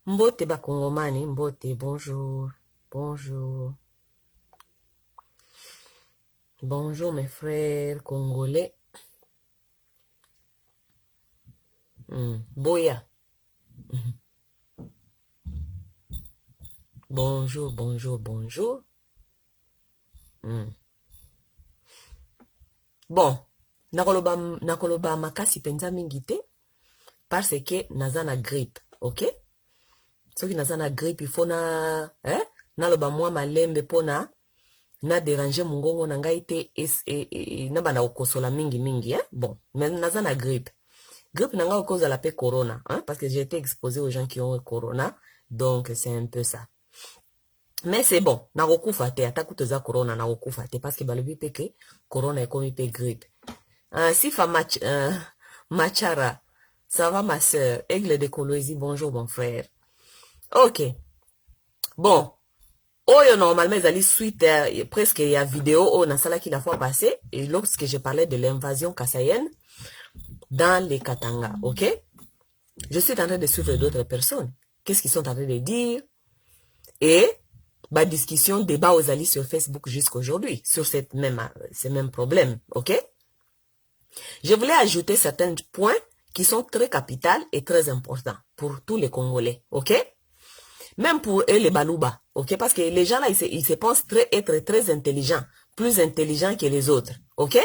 Mbote bakongomani, mbote, bonjour. Bonjour. Bonjour mes frères congolais. Boya. Bonjour, bonjour, bonjour. Bon, nakoloba makasi penza mingi te parce que naza na grippe, ok? Soki naza na grippe, il faut naloba mwa malembe pona na déranger mongongo na ngai te na bana kokosola mingi, Bon, mais naza na grippe. Grippe na ngai kozala pe corona, parce que j'ai été exposé aux gens qui ont corona, donc c'est un peu ça. Mais c'est bon, na kokufa te, ataku toza corona na kokufa te, parce que balobi pe ke corona ekomi pe grippe. Sifa Machara, ça va ma soeur? Aigle de Kolwezi, bonjour mon frère. Ok. Bon. Oyo normalement ils allaient suite presque il y a vidéo on a ça qui la fois passée et lorsque je parlais de l'invasion kassaïenne dans les Katanga, ok? Je suis en train de suivre d'autres personnes. Qu'est-ce qu'ils sont en train de dire? Et ma discussion, débat aux alliés sur Facebook jusqu'aujourd'hui sur ce même problème, ok? Je voulais ajouter certains points qui sont très capitaux et très importants pour tous les Congolais, ok? Même pour eux, les Balouba, ok? Parce que les gens là, ils se pensent être très intelligents, plus intelligents que les autres, ok?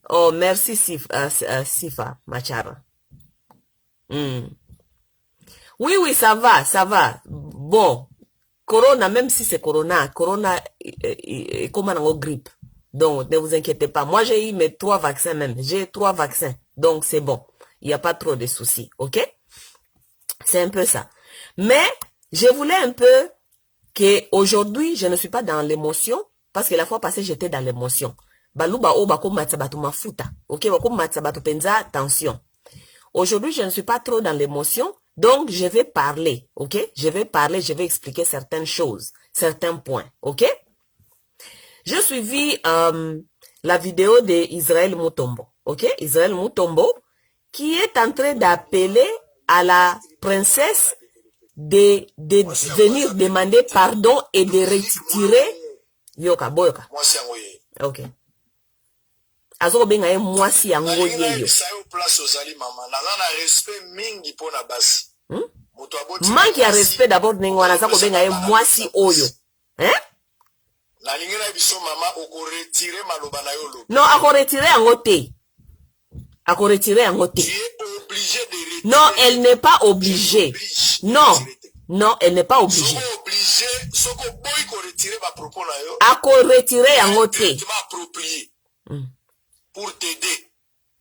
Oh, merci Sifa Machara. Oui, ça va. Bon, Corona, même si c'est Corona est comme une grippe. Donc, ne vous inquiétez pas. Moi, j'ai eu mes 3 vaccins même. J'ai 3 vaccins. Donc, c'est bon. Il n'y a pas trop de soucis, ok? C'est un peu ça. Mais, je voulais un peu que aujourd'hui, je ne suis pas dans l'émotion, parce que la fois passée, j'étais dans l'émotion. Baluba o bako matsabatu mafuta. Ok, bako matsabatu penza, attention. Aujourd'hui, je ne suis pas trop dans l'émotion, donc je vais parler, ok? Je vais expliquer certaines choses, certains points, ok? J'ai suivi la vidéo d'Israël Mutombo, ok? Israël Mutombo, qui est en train d'appeler à la princesse de venir demander pardon et de retirer Yoka, boyoka. Ok. Azo benga ye mwasi yango yeyo. Manque ya respect d'abord nengo wana za ko benga ye mwasi oyo. Non, ako retirer yango te. Ako retirer yango te. Non, elle n'est pas obligée. Non, elle n'est pas obligée. Ako retirer yango te. Pour t'aider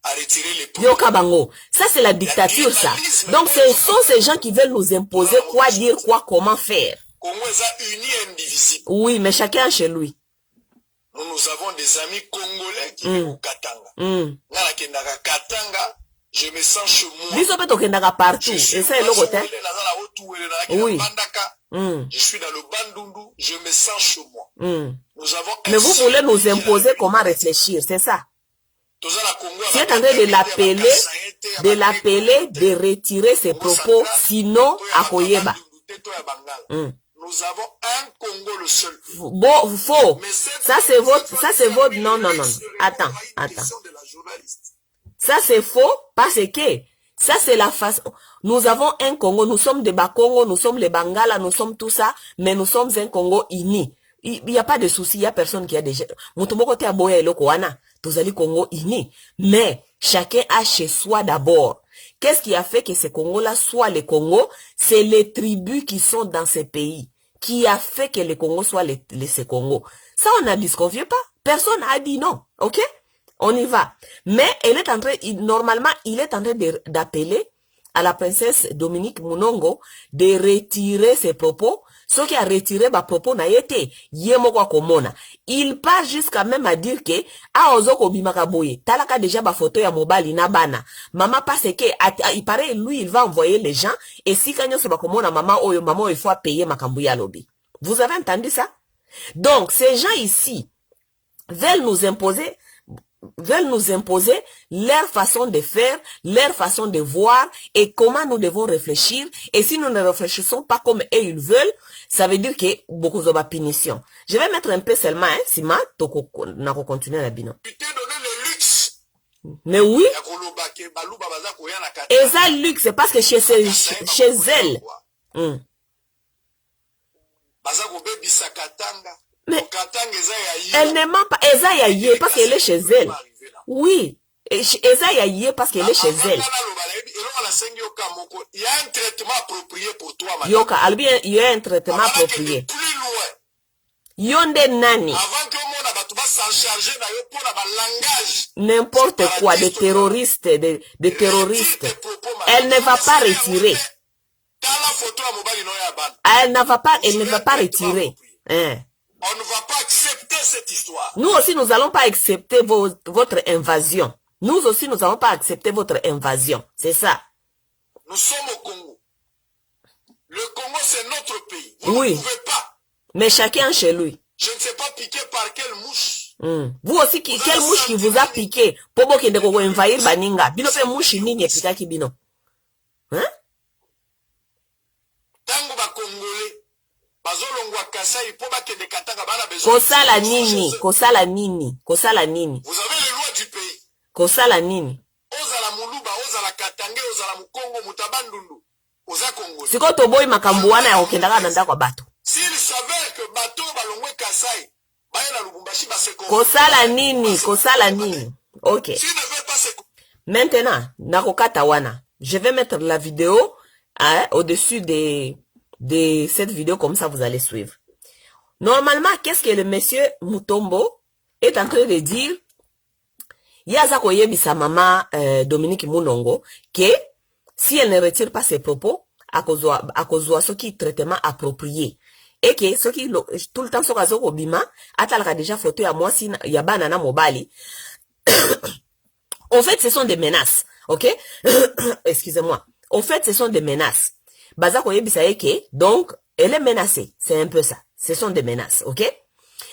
à retirer les propos. Yoka bango. Ça, c'est la dictature, ça. Donc, ce sont ces gens qui veulent nous imposer quoi dire, quoi, comment faire. Congo est uni et indivisible. Oui, mais chacun chez lui. Nous avons des amis congolais qui vivent au Katanga. Katanga, je me sens chez moi. Je suis et ça est le côté. Oui. Je suis dans le Bandundu, je me sens chez moi. Nous avons mais vous voulez nous imposer comment réfléchir, c'est ça? Tu es en train de l'appeler, de retirer ses propos, sinon à Koyeba. Nous avons un Congo le seul. Bon, faux. Ça c'est votre, non. Attends. Ça c'est faux parce que ça c'est la façon. Nous avons un Congo, nous sommes des Bakongo, nous sommes les Bangala, nous sommes tout ça, mais nous sommes un Congo uni. Il n'y a pas de souci, il n'y a personne qui a déjà. Mutomoko te aboya eloko wana, tozali Congo uni. Mais chacun a chez soi d'abord. Qu'est-ce qui a fait que ces Congos-là soient les Congos? C'est les tribus qui sont dans ces pays qui a fait que les Congos soient ces Congos. Ça, on n'a disconvient pas. Personne n'a dit non. Ok? On y va. Mais elle est en train, normalement, il est en train d'appeler à la princesse Dominique Munongo de retirer ses propos. Ce qui a retiré ma propos n'a été yemoko komona. Il part jusqu'à même à dire que ozoko bimaka boye. Talaka déjà ma photo ya mobile na bana. Maman parce que il paraît lui il va envoyer les gens et si kanyo se bakomona maman il faut payer makambu ya lobby. Vous avez entendu ça? Donc ces gens ici veulent nous imposer veulent nous imposer leur façon de faire, leur façon de voir et comment nous devons réfléchir. Et si nous ne réfléchissons pas comme eux ils veulent, ça veut dire que beaucoup de punition. Je vais mettre un peu seulement, hein, si ma toko na continuer la bino. Tu t'es donné le luxe. Mais oui. Et ça luxe, c'est parce que chez elle. Mais elle ne ment pas. Eza yaye parce qu'elle est chez elle. Oui. Eza yaye parce qu'elle est chez elle. Il y a un traitement approprié pour toi, madame. Yoka, il y a un traitement approprié. Plus loin. Yonde nani. Avant que mon abattoir s'en charge pour la langage. N'importe quoi, des terroristes, des terroristes. Elle ne va pas retirer. Elle ne va pas retirer. Hein. On ne va pas accepter cette histoire. Nous aussi, nous n'allons pas accepter votre invasion. Nous aussi, nous n'allons pas accepter votre invasion. C'est ça. Nous sommes au Congo. Le Congo, c'est notre pays. Vous oui. ne pouvez pas. Mais chacun chez lui. Je ne sais pas piqué par quelle mouche. Vous aussi, quelle mouche qui vous a piqué? Pobo qui vous envahir baninga. Bino pe mouche nini et pika ki bino. Hein? Tango ba Congolais. Kosala nini, kosala nini, kosala nini. Vous avez les lois du pays. Kosala nini. Ozala muluba, ozala katange, ozala mukongo, mutabandundu. Oza Congolais. Siko toboy makambo wana ya okendaka na ndako bato. S'il savait que bato balongwe Kasai, bayela Lubumbashi ba se kosala nini, kosala nini. OK. S'il ne veut pas se Maintenant, nakokata wana. Je vais mettre la vidéo hein, au-dessus de cette vidéo, comme ça vous allez suivre. Normalement, qu'est-ce que le monsieur Mutombo est en train de dire? Yaza koyebisa mama Dominique Munongo que si elle ne retire pas ses propos, à cause ce qui traitement approprié. Et que ce qui tout le temps so kazo ko bima, atalaka déjà photo ya moi si ya banana mobali. En fait, ce sont des menaces, OK? Excusez-moi. En fait, ce sont des menaces. Baza koyebisa eke, donc elle est menacée, c'est un peu ça. Ce sont des menaces, OK?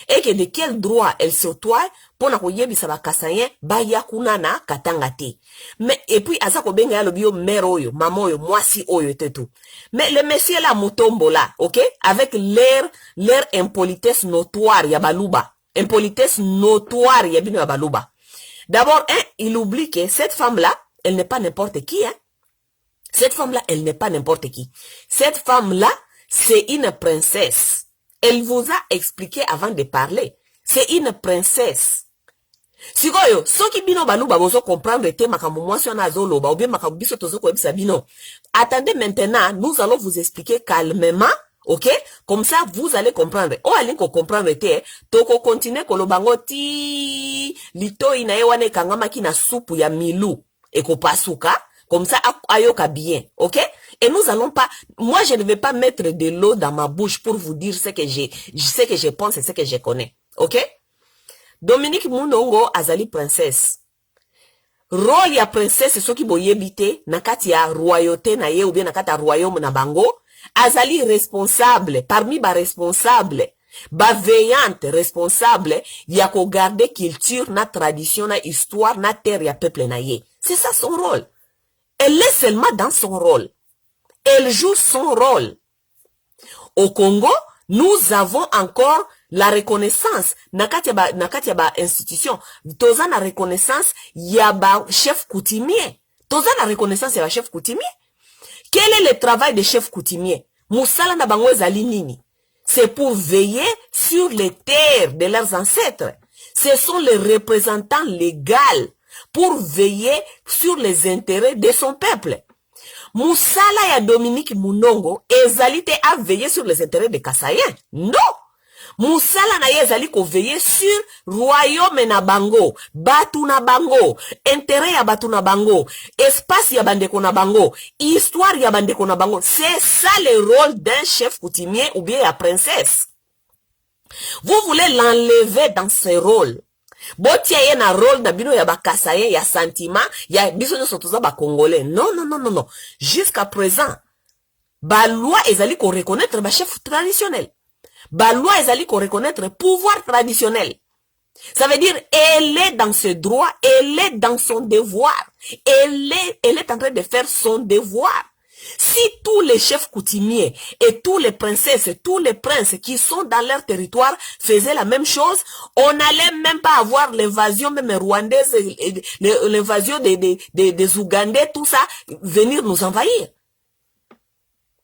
Et que de quel droit elle s'autoie pour na koyebisa ba kasayen ba yakuna na katanga te. Mais et puis aza ko benga ya lobio mère oyo, maman oyo, mwasi oyo te tout. Mais le monsieur là Mutombo là, OK? Avec leur impolitesse notoire ya baluba. Impolitesse notoire ya bino ya baluba. D'abord, il oublie que cette femme là, elle n'est pas n'importe qui, hein? Cette femme là, elle n'est pas n'importe qui. Cette femme là, c'est une princesse. Elle vous a expliqué avant de parler. C'est une princesse. Sikoyo, soki bino baluba bozo comprendre te makambo mwasi wana azoloba ou bien makambo biso tozo koyebisa bino. Attendez maintenant, nous allons vous expliquer calmement, OK? Comme ça vous allez comprendre. O alinko comprendre te, toko continuer kolobango ti lito ina ye wana kangama ki na soupe ya milu eko pasuka. Comme ça, ayoka bien, OK? Et nous allons pas, moi je ne vais pas mettre de l'eau dans ma bouche pour vous dire ce que je pense et ce que je connais, OK? Dominique Munongo azali princesse. Rôle ya princesse ce qui boyebite nakati ya royauté na ye ou bien nakati ya royaume na bango, azali responsable, parmi ba responsable, ba veillante responsable, ya ko garder culture na tradition na histoire na terre ya peuple na ye. C'est ça son rôle. Elle est seulement dans son rôle. Elle joue son rôle. Au Congo, nous avons encore la reconnaissance. Nakati ya ba institution. Toza na reconnaissance ya ba chef coutumier. Toza na reconnaissance ya ba chef coutumier. Quel est le travail des chefs coutumiers? Moussala na bango ezali nini? C'est pour veiller sur les terres de leurs ancêtres. Ce sont les représentants légaux pour veiller sur les intérêts de son peuple. Moussala ya Dominique Munongo ezali te a veiller sur les intérêts des Kasaïens. Non! Moussala na ye ezali ko veiller sur royaume na bango, batu na bango, intérêt ya batu na bango, espace ya bandeko na bango, histoire ya bandeko na bango. C'est ça le rôle d'un chef coutumier ou bien la princesse. Vous voulez l'enlever dans ce rôle. Botia ye na rôle na bino ya bakasayen ya sentiment ya biso nyo sotoza ba congolais. Non non non non non. Jusqu'à présent, ba loi ezali ko reconnaître ba chef traditionnel. Ba loi ezali ko reconnaître pouvoir traditionnel. Ça veut dire, elle est dans ses droits, elle est dans son devoir. Elle est en train de faire son devoir. Si tous les chefs coutumiers et tous les princesses et tous les princes qui sont dans leur territoire faisaient la même chose, on n'allait même pas avoir l'invasion même rwandaise, l'invasion des Ougandais, tout ça, venir nous envahir.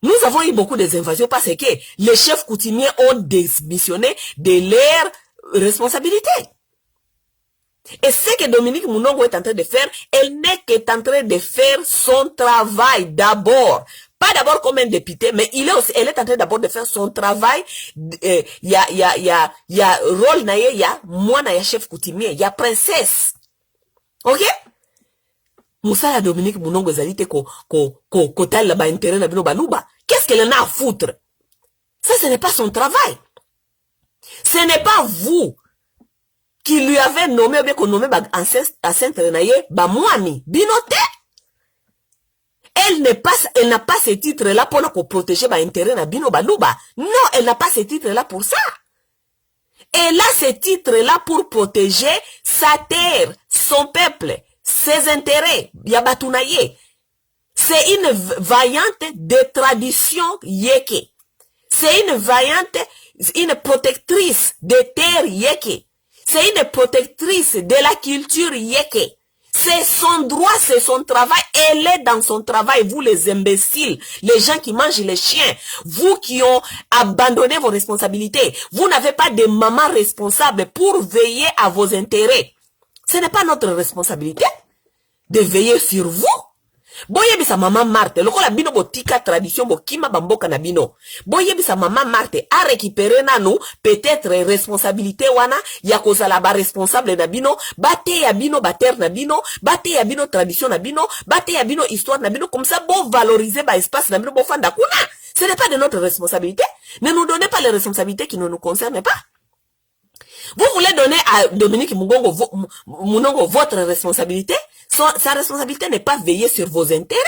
Nous avons eu beaucoup d'invasions parce que les chefs coutumiers ont démissionné de leurs responsabilités. Et ce que Dominique Mounongo est en train de faire, elle n'est qu'en train de faire son travail d'abord. Pas d'abord comme un député, mais elle est en train d'abord de faire son travail. Il y a rôle naye, il y a moi na chef coutumier, il y a princesse. Ok? Moussa ya Dominique Mounongo zalite ko tal ba intérêt na bino baluba. Qu'est-ce qu'elle en a à foutre? Ça, ce n'est pas son travail. Ce n'est pas vous qui lui avez nommé ou bien qu'on nommé ancêtre naye ba mwami binote. Elle n'a pas ce titre-là pour protéger ba intérêt na bino baluba. Non, elle n'a pas ce titre-là pour ça. Elle a ce titre-là pour protéger sa terre, son peuple, ses intérêts. Yabatunaye. C'est une variante de tradition yeke. C'est une variante, une protectrice des terres yeke. C'est une protectrice de la culture yeke. C'est son droit, c'est son travail. Elle est dans son travail. Vous les imbéciles, les gens qui mangent les chiens, vous qui ont abandonné vos responsabilités, vous n'avez pas de maman responsable pour veiller à vos intérêts. Ce n'est pas notre responsabilité de veiller sur vous. Boye bisa maman Marthe, lokola bino botika tradition bokima bamboka na bino. Boye bisa maman Marthe a récupéré nanu peut-être responsabilité wana ya kozala ba responsable na bino, bate ya bino bater na bino, bate ya bino tradition na bino, bate ya bino histoire na bino, comme ça bon valoriser ba espace na bino bo fanda kuna. Ce n'est pas de notre responsabilité. Ne nous donnez pas les responsabilités qui ne nous concernent pas. Vous voulez donner à Dominique Mounongo votre responsabilité? Sa responsabilité n'est pas veiller sur vos intérêts.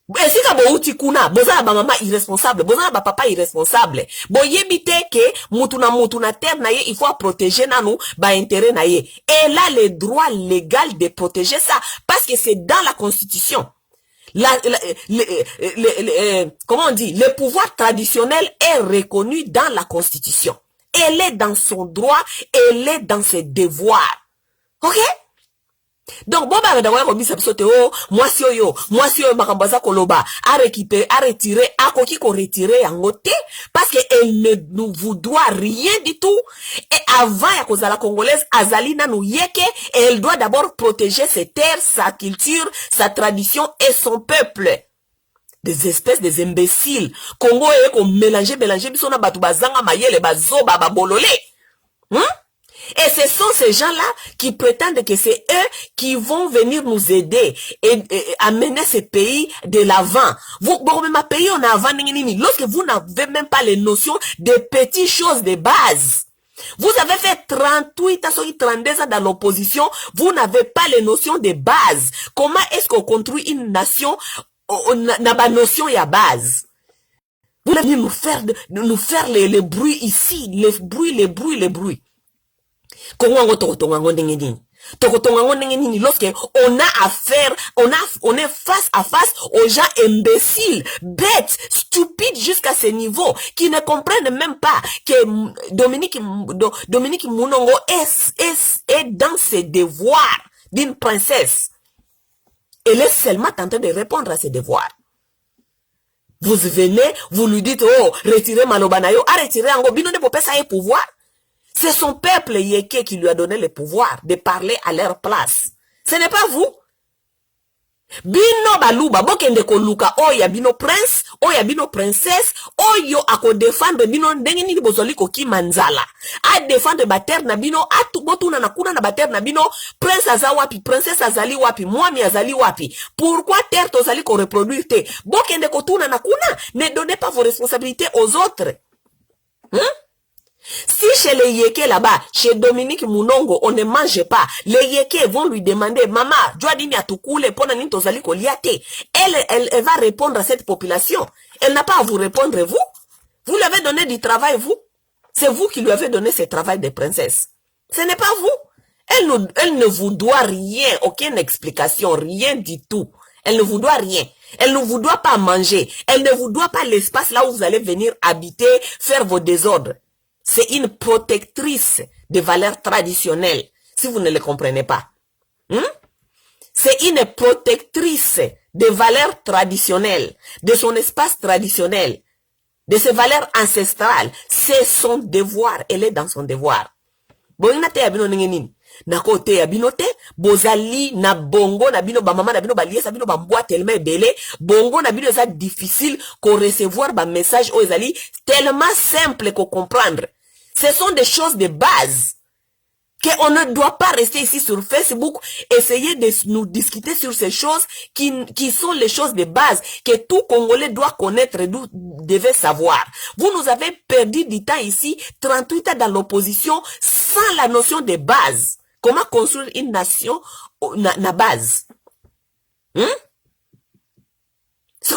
Et si vous kuna, boza ba maman irresponsable, boza ba papa irresponsable. Boyebite ke mutuna terre naye, il faut protéger nanu ba intérêt naye. Elle a le droit légal de protéger ça parce que c'est dans la constitution. Comment on dit, le pouvoir traditionnel est reconnu dans la constitution. Elle est dans son droit, elle est dans ses devoirs. Ok? Donc, bon, bah, d'abord, comme ça, moi, si yo, makambaza koloba, a récupéré, a retiré, a koki ko retiré en côté, parce qu'elle ne nous vous doit rien du tout. Et avant, ya kozala congolaise, azalina nou yeke, et elle doit d'abord protéger ses terres, sa culture, sa tradition et son peuple. Des espèces des imbéciles. Congo est comme mélanger, bisona batu bazanga mayele, bazoba, babolole. Et ce sont ces gens-là qui prétendent que c'est eux qui vont venir nous aider et amener ce pays de l'avant. Ma pays, on a avant, lorsque vous n'avez même pas les notions de petites choses de base. Vous avez fait 38 ans, 32 ans dans l'opposition, vous n'avez pas les notions de base. Comment est-ce qu'on construit une nation? N'a pas notion et à base. Vous voulez nous faire les bruits ici, les bruits. Lorsque on a affaire, on est face à face aux gens imbéciles, bêtes, stupides jusqu'à ce niveau, qui ne comprennent même pas que Dominique Mounongo est dans ses devoirs d'une princesse. Elle est seulement en train de répondre à ses devoirs. Vous venez, vous lui dites, oh, retirez Malobanayo, retirez Ango, bino ne peut pas ça pouvoir. C'est son peuple yeke qui lui a donné le pouvoir de parler à leur place. Ce n'est pas vous. Bino baluba, bokende ko luka, oya bino prince, oya bino princesse, oyo ako défendre bino ndengeni bozoli ko kimanzala. A défendre bater na bino, atu botuna na kuna na bater na bino, prince azawapi, princesse azali wapi, mwami azali wapi. Pourquoi terre tozali ko reproduire te? Bokende ko tuna na kuna, ne donnez pas vos responsabilités aux autres. Si chez les Yéké là-bas, chez Dominique Mounongo, on ne mange pas, les Yéké vont lui demander, maman, Joadini Atukule, Ponani Tozali Koliate. Elle va répondre à cette population. Elle n'a pas à vous répondre, vous. Vous lui avez donné du travail, vous. C'est vous qui lui avez donné ce travail de princesse. Ce n'est pas vous. Elle ne vous doit rien, aucune explication, rien du tout. Elle ne vous doit rien. Elle ne vous doit pas manger. Elle ne vous doit pas l'espace là où vous allez venir habiter, faire vos désordres. C'est une protectrice des valeurs traditionnelles, si vous ne le comprenez pas. C'est une protectrice des valeurs traditionnelles, de son espace traditionnel, de ses valeurs ancestrales. C'est son devoir. Elle est dans son devoir. Na kote ya binote, bozali na bongo na bino ba mama na bino ba liesa bino ba mbwa tellement belé, bongo na bino ça difficile ko recevoir ba message o ezali tellement simple ko comprendre. Ce sont des choses de base qu'on ne doit pas rester ici sur Facebook, essayer de nous discuter sur ces choses qui sont les choses de base que tout Congolais doit connaître et devait savoir. Vous nous avez perdu du temps ici, 38 ans dans l'opposition, sans la notion de base. Comment construire une nation na base? Si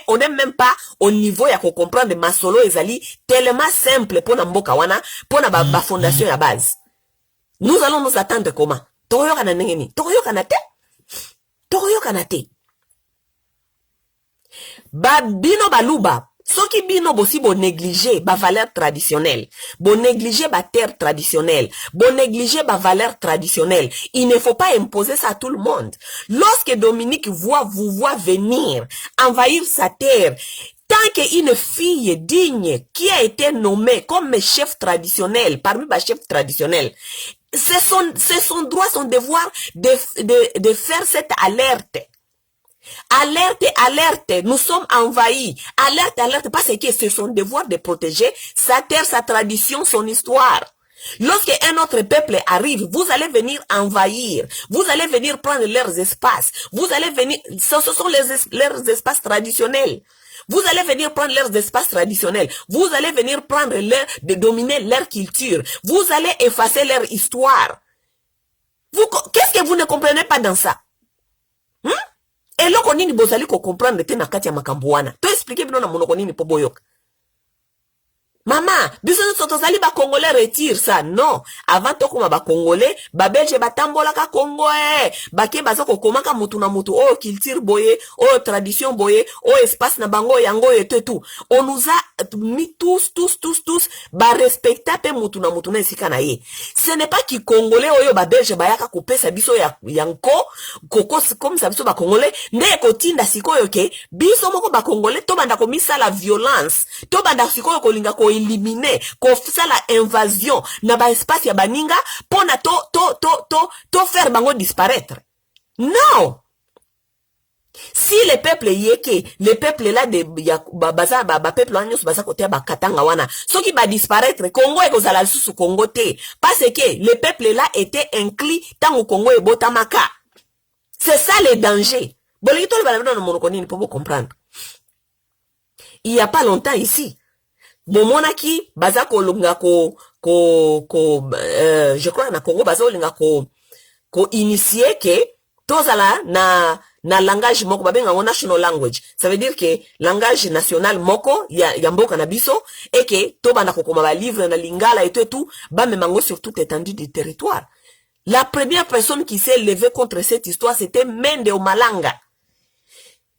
on n'est même pas au niveau ya ko comprendre masolo ezali tellement simple pour na mboka wana, pour na ba fondation ya base. Nous allons nous attendre comment? Toyoka na nengeni, toyoka na te. Ba bino baluba, soki bino bosi bo négliger ba valeur traditionnelle, bo négliger ba terre traditionnelle, bo négliger ba valeur traditionnelle. Il ne faut pas imposer ça à tout le monde. Lorsque Dominique vous voit venir envahir sa terre, tant qu'une fille digne qui a été nommée comme chef traditionnel, parmi les chefs traditionnels, c'est son droit, son devoir de faire cette alerte. Alerte, nous sommes envahis. Alerte, parce que c'est son devoir de protéger sa terre, sa tradition, son histoire. Lorsque un autre peuple arrive, vous allez venir envahir. Vous allez venir prendre leurs espaces. Vous allez venir, ce sont leurs espaces traditionnels. Vous allez venir prendre leurs espaces traditionnels. Vous allez venir prendre de dominer leur culture. Vous allez effacer leur histoire. Qu'est-ce que vous ne comprenez pas dans ça? Et là, on dit bozali ko comprendre te na kati ya makambuana. To expliquer bino na monoko nini po boyoka. Mama, biso tozali ba Congolais retire ça. Non, avant to koma ba Congolais, ba Belge batambola ka Congo Bake baza ko komaka mutu na mutu culture boye, tradition boye, espace na bango yango et tout. On nous a mis tous ba respecter pe mutu na mutu na esika na ye. Ce n'est pas qui Congolais ba Belge bayaka kopesa biso yanko koko comme ça biso ba Congolais nde ko tinda sikoyo ke biso moko ba Congolais to banda ko misa la violence, to banda sikoyo ko linga ko éliminer, qu'on fasse la invasion na ba espace ya baninga pona to faire bango disparaître. Non. Si le peuple yeke, le peuple là de baza peuple là nyos baza kote ba katanga wana, so ki ba disparaître Congo e kozala susu Congo te parce que le peuple là était inclus tango Congo e botamaka. C'est ça le danger. Bolito le balabino no monokoni pour vous comprendre. Il y a pas longtemps ici Momonaki baza ko lunga je crois na Congo baza lunga ko initier que tozala na langage moko babenga national language. Ça veut dire que langage national moko ya mboka na biso et que to banda ko koma ba livre na lingala et tout ba memango sur toute étendue du territoire. La première personne qui s'est levée contre cette histoire c'était Mende Omalanga.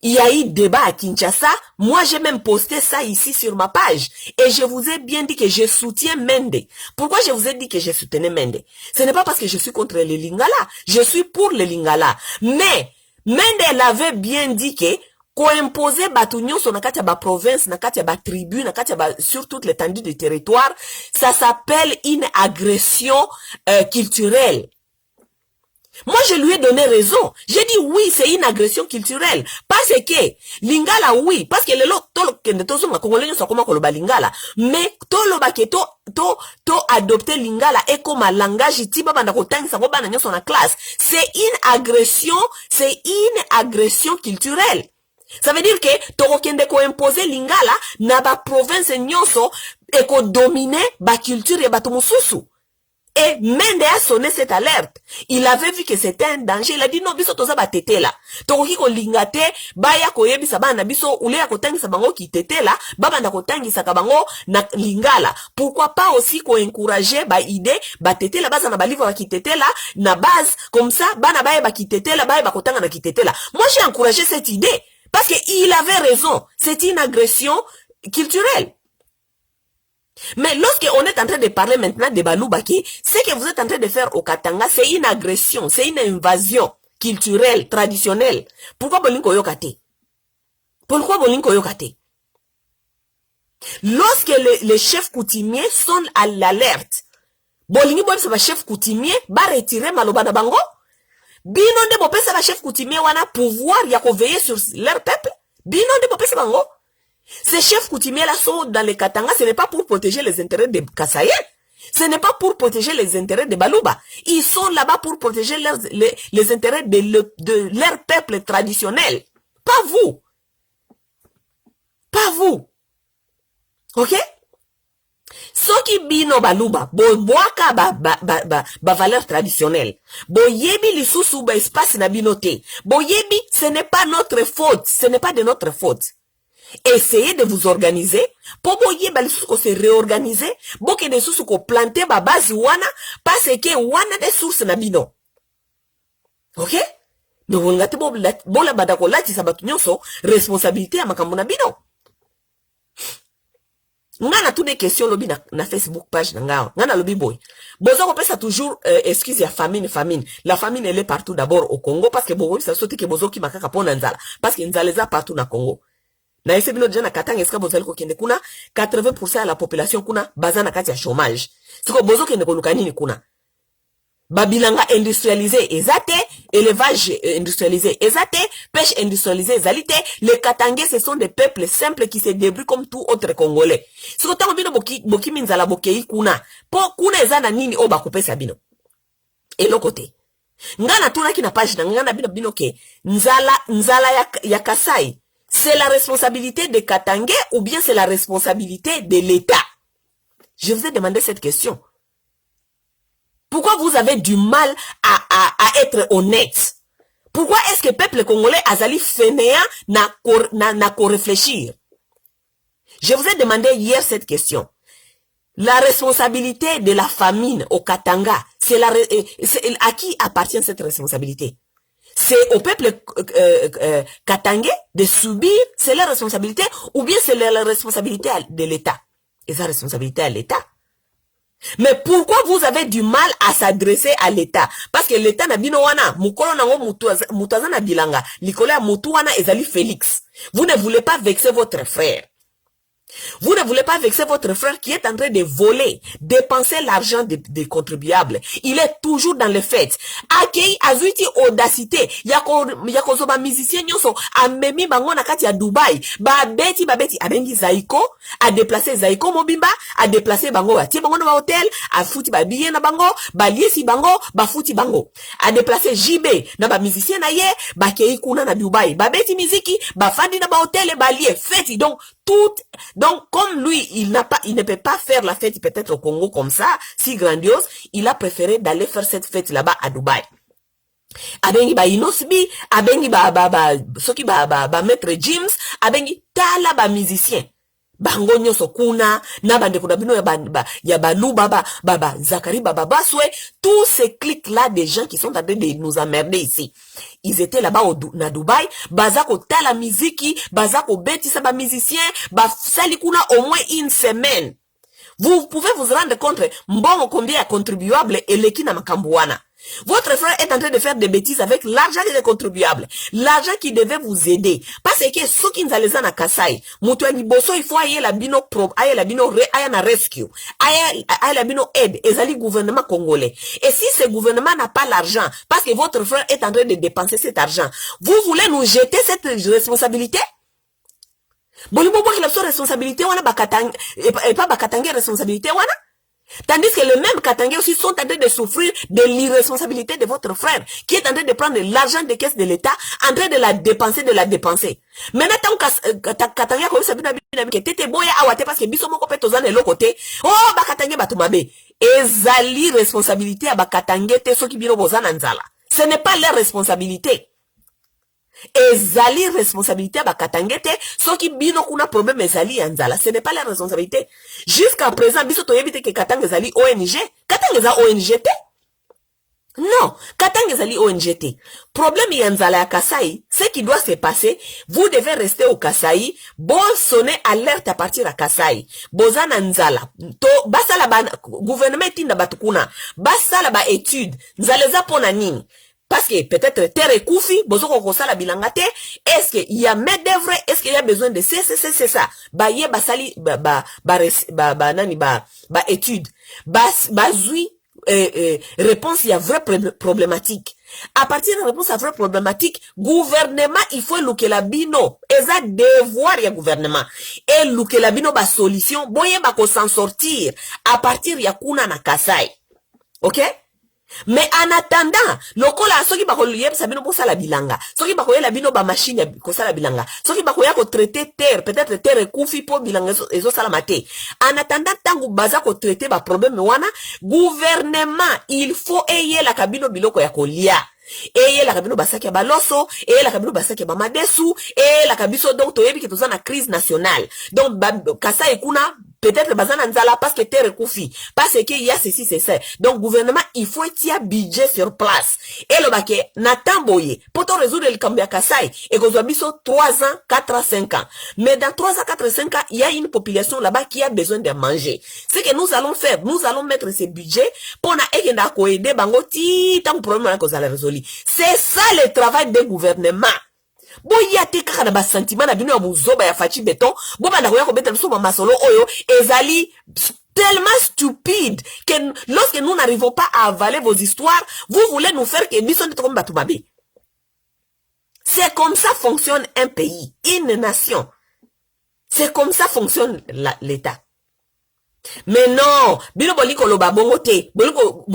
Il y a eu débat à Kinshasa. Moi, j'ai même posté ça ici sur ma page. Et je vous ai bien dit que je soutiens Mende. Pourquoi je vous ai dit que je soutenais Mende? Ce n'est pas parce que je suis contre les Lingala. Je suis pour les Lingala. Mais, Mende, elle avait bien dit que ko imposer batunyo sur na kati ya ba province, na kati ya ba tribu, na kati ya ba sur toute l'étendue du territoire, ça s'appelle une agression culturelle. Moi, je lui ai donné raison. J'ai dit oui, c'est une agression culturelle. Parce que, lingala, oui. Parce que le lingala. Mais, adopter lingala et comme un langage, classe. C'est une agression culturelle. Ça veut dire que, torokende ko imposer lingala, na ba province nyonso, et ko dominer ba culture et ba tumususu. Et Mende a sonné cette alerte. Il avait vu que c'était un danger. Il a dit non, biso toza ba tete la. Tokoki ko lingate, baya ko yebisa bana biso ule ya kotangisa bango ki tete la, baba na kotangisa ka bango na lingala. Pourquoi pas aussi ko encourager ba idée, ba tete la base na ba livre ki tete la, na base comme ça, bana baye ba ki tete la, baye ba kotanga na ki tete la. Moi j'ai encouragé cette idée parce que il avait raison. C'est une agression culturelle. Mais lorsqu'on est en train de parler maintenant de Baloubaki, ce que vous êtes en train de faire au Katanga, c'est une agression, c'est une invasion culturelle, traditionnelle. Pourquoi Bolinko Yokate? Pourquoi Bolinko Yokate? Lorsque les chefs coutumiers sont à l'alerte, Bolingi Bob c'est chef coutumier, va retirer Malobana Bango, Bino de Bopé c'est chef coutumier, wana pouvoir yako veiller sur leur peuple, Bino de Bopé c'est Bango. Ces chefs coutumiers-là sont dans les Katanga, ce n'est pas pour protéger les intérêts des Kassaye, ce n'est pas pour protéger les intérêts de Balouba. Ils sont là-bas pour protéger les intérêts de leur peuple traditionnel. Pas vous. Pas vous. Ok? Soki bino Balouba, bo boaka ba valeur traditionnelle. Bo yebi lisusu ba espace na binote. Bo yebi, ce n'est pas notre faute. Ce n'est pas de notre faute. Essayez de vous organiser pour se réorganiser pour que des sources ko planter ba base wana parce que wana des sources na bino. OK? Donc on ngati bola badako lati sabatu nyonso responsabilité ya makambo na bino. Ngana tout des questions lobi na Facebook page na ngao. Ngana lobi boy. Bozo ko pesa toujours excuse ya famine. La famine elle est partout d'abord au Congo parce que bozo ça sauté que bozo ki makaka pona nzala parce que nzala za partout na Congo. Na ese bino jana Katanga eska bozali ko kende kuna 80% ya la population kuna bazana kati ya chômage. Siko bozo kende ko lukanini kuna. Babilanga industrialisé ezate, élevage industrialisé ezate, pêche industrialisée ezalite, les Katangais ce sont des peuples simples qui se débrouillent comme tout autre Congolais. Siko tango bino boki minzala bokei kuna, po kuna ezana nini o bakopesa bino. Et l'autre côté. Ngana tuna ki na page na ngana bino ke nzala ya Kasai. C'est la responsabilité des Katangais ou bien c'est la responsabilité de l'État? Je vous ai demandé cette question. Pourquoi vous avez du mal à être honnête? Pourquoi est-ce que le peuple congolais azali fainéant n'a qu'à réfléchir? Je vous ai demandé hier cette question. La responsabilité de la famine au Katanga, c'est à qui appartient cette responsabilité? C'est au peuple katangais de subir, c'est leur responsabilité, ou bien c'est la responsabilité de l'État? Et sa responsabilité à l'État. Mais pourquoi vous avez du mal à s'adresser à l'État? Parce que l'État na bino wana, mukolo nango mutaza na bilanga, likolo ya mutu wana ezali Félix. Vous ne voulez pas vexer votre frère. Vous ne voulez pas vexer votre frère qui est en train de voler, dépenser l'argent des contribuables. Il est toujours dans les fêtes. Akei azuiti audacité. Yako zoba musicien nyoso amemi bango na kati ya Dubai. Babeti abengi Zaiko, a déplacé Zaiko Mobimba, a déplacé bango a tie bango na hotel, a futi ba billet na bango, ba liesi bango, ba futi bango. A déplacé JB na ba musicien na ye, ba kei kuna na Dubai. Babeti miziki, ba fandi na ba hotel ba lié fête. Donc, comme lui, il ne peut pas faire la fête peut-être au Congo comme ça, si grandiose, il a préféré d'aller faire cette fête là-bas à Dubaï. Abengi ba Inosbi, abengi soki ba maître James, abengi tala ba musicien. Bango nyoso kuna, na bande kuna bino ya Balouba, baba Zakari, baba Baswe, tous ces clics-là des gens qui sont en train de nous emmerder ici. Ils étaient là-bas na Dubaï, bazako tala miziki, bazako beti sa ba musicien, ba sali kuna au moins une semaine. Vous pouvez vous rendre compte, mbongo combien ya contribuable eleki na makambuana. Votre frère est en train de faire des bêtises avec l'argent des contribuables. L'argent qui devait vous aider. Parce que ceux qui nous allaient na Kasai, mutuali boso, il faut ailler la bino na rescue. Ailler la bino aide. Ezali gouvernement congolais. Et si ce gouvernement n'a pas l'argent, parce que votre frère est en train de dépenser cet argent, vous voulez nous jeter cette responsabilité? Bon, il faut que la responsabilité, wana bakatang, et pas bakatangé responsabilité, wana? Tandis que les mêmes Katangais aussi sont en train de souffrir de l'irresponsabilité de votre frère, qui est en train de prendre l'argent des caisses de l'État, en train de la dépenser. Maintenant, tant Katangais comme ça, que tete boya awate parce que biso moko petozane l'autre côté, oh, ba Katangais batumabe. ezali responsabilité ya bakatangete soki bino bozana nzala. Ce n'est pas leur responsabilité. Ezali responsabilité ya bakatangete soki bino kuna problème ezali ya nzala. Ce n'est pas leur responsabilité. Jusqu'à présent biso toyebi te ke katanga ezali ONG. Katanga eza ONG te. Non, katanga ezali ONG te. Problème ya nzala ya Kasai, ce qui doit se passer, vous devez rester au Kasai, bon sonner alerte à partir à Kasai. Bozana nzala. To basala ba gouvernement tinda batukuna. Basala ba étude. Nzala za pona nini? Parce que peut-être terre koufi, bozoko kosala bilanga te, est-ce qu'il y a main d'œuvre, est-ce qu'il y a besoin de c'est ça. Ba ye basali ba étude. Bazui réponse il y a vraie problématique. À partir de réponse à vraie problématique, gouvernement il faut louke la bino. Eza devoir ya gouvernement. Et louke la bino ba solution, boye ba ko s'en sortir à partir ya kuna na Kasai. OK? Mais en attendant, lokola soki bako yebisa bino ko sala bilanga, soki bako yela bino ba machine ko sala bilanga, soki bako ya ko traiter terre, peut-être terre kufi po bilanga ezo sala mate. En attendant tangu baza ko traiter ba problème wana, gouvernement il faut eye la kabino biloko ya kolia. Eye la kabino basaki ya baloso, eye la kabino basaki ya bamadesu, eye la kabiso donc toyebi ke toza na crise nationale. Donc Kasai kuna peut-être bazana nzala parce que terre koufi, parce que il y a ceci c'est ça. Donc gouvernement il faut tia budget sur place. Et le baké natamboye pour te résoudre le Kambia Kasai et que biso 3 ans, 4 ans, 5 ans. Mais dans 3 ans, 4 ans, 5 ans, il y a une population là-bas qui a besoin de manger. Ce que nous allons faire, nous allons mettre ces budgets pour na ekenda ko aider bango ti tant problème que ça la résoudre. C'est ça le travail des gouvernements. Boya te kaka na ba sentiment na bino ya buzoba ya fachi beton, bo banda ko ya ko beta biso masolo oyo ezali tellement stupide que lorsque nous n'arrivons pas à avaler vos histoires, vous voulez nous faire que biso nde comme batu babe. C'est comme ça fonctionne un pays, une nation. C'est comme ça fonctionne l'État. Mais non, bino boliko loba bongo te, boliko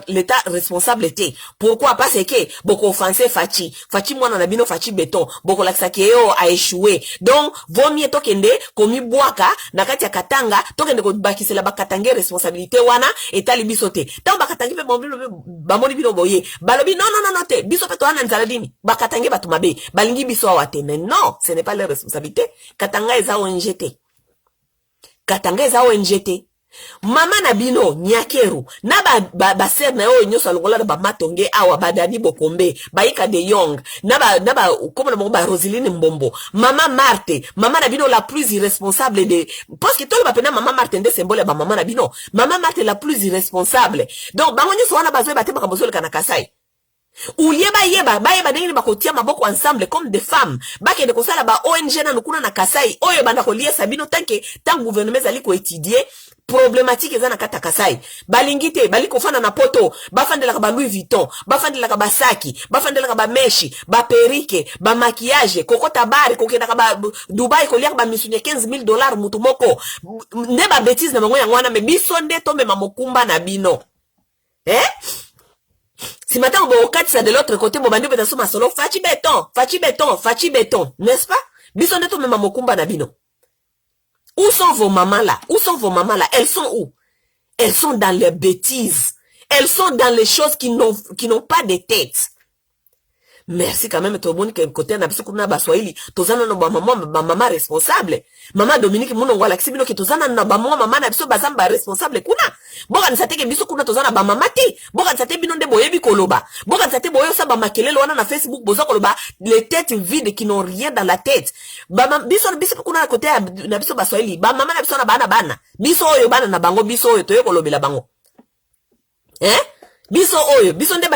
l'état responsable te. Pourquoi? Parce que boko offensé Fachi mwana na bino Fachi beton, boko laksa ke yo a échoué. Donc vaut mieux tokende komi boaka na kati ya katanga, tokende ko bakisela bakatange responsabilité wana etali biso te. Tant bakatange pe bamoni bino boye. Balobi non te, biso pe to wana nzala dini. Bakatange batu mabe, balingi biso awate. Mais non, ce n'est pas leur responsabilité. Katanga eza ONG te. Katanga eza ONG te. Mama na bino nyakeru na ba ser na yo nyoso longola na ba matonge awa badadi bokombe baika de yong na ba comme na ba Roseline Mbombo, mama Marthe, mama na bino la plus irresponsable de parce que tout le bapena mama Marthe nde symbole ba mama na bino, mama Marthe la plus irresponsable. Donc bango nyoso wana bazwe batema kabosole kana Kasai. Ou yeba ndenge bakotia maboko ensemble comme des femmes bake de kosala ba ONG na nukuna na Kasai oyo banda kolia sabino tant gouvernement zali ko étudier problématique eza na kata Kasai balingite baliko fana na poto bafandela ba Louis Vuitton bafandela ba saki bafandela ba meshi ba perike ba maquillage kokota bari kokenda ba Dubai kolia ba misunya $15,000 mutu moko ne ba bêtise na bango yango wana me biso nde tombe mamokumba na bino si maintenant on katisa de l'autre côté bobandi beta soma solo fachi béton, n'est-ce pas? Biso nde tombe mamokumba na bino. Où sont vos mamans là? Elles sont où? Elles sont dans les bêtises. Elles sont dans les choses qui n'ont pas de tête. Merci quand même tout le monde qui côté na biso kuna ba Swahili tozana no ba maman responsable. Maman Dominique Munongwa la kisibino ki tozana na ba maman na biso bazamba responsable kuna. Boka nsate ke biso kuna tozana ba mama te. Boka nsate bino nde boyebi koloba. Boka nsate boyo sa ba makelelo wana na Facebook bozo koloba les têtes vides qui n'ont rien dans la tête. Ba biso kuna na côté na biso ba Swahili. Ba mama na biso na bana. Biso oyo bana na bango biso oyo toyo kolobela bango. Biso oyo, biso nde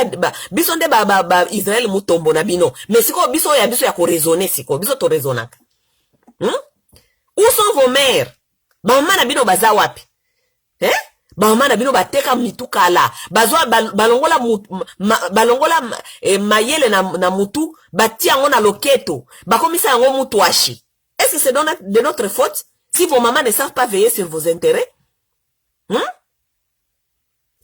ba Israël mutombo na bino. Mais siko biso ya biso ya ko raisonner siko, biso to raisonnaka. Où sont vos mères? Ba mama na bino baza wapi? Ba mama na bino bateka mituka la. Bazwa balongola mayele na mutu, batia yango na loketo. Bakomisa yango mutu washi. Est-ce que c'est de notre faute si vos mamans ne savent pas veiller sur vos intérêts?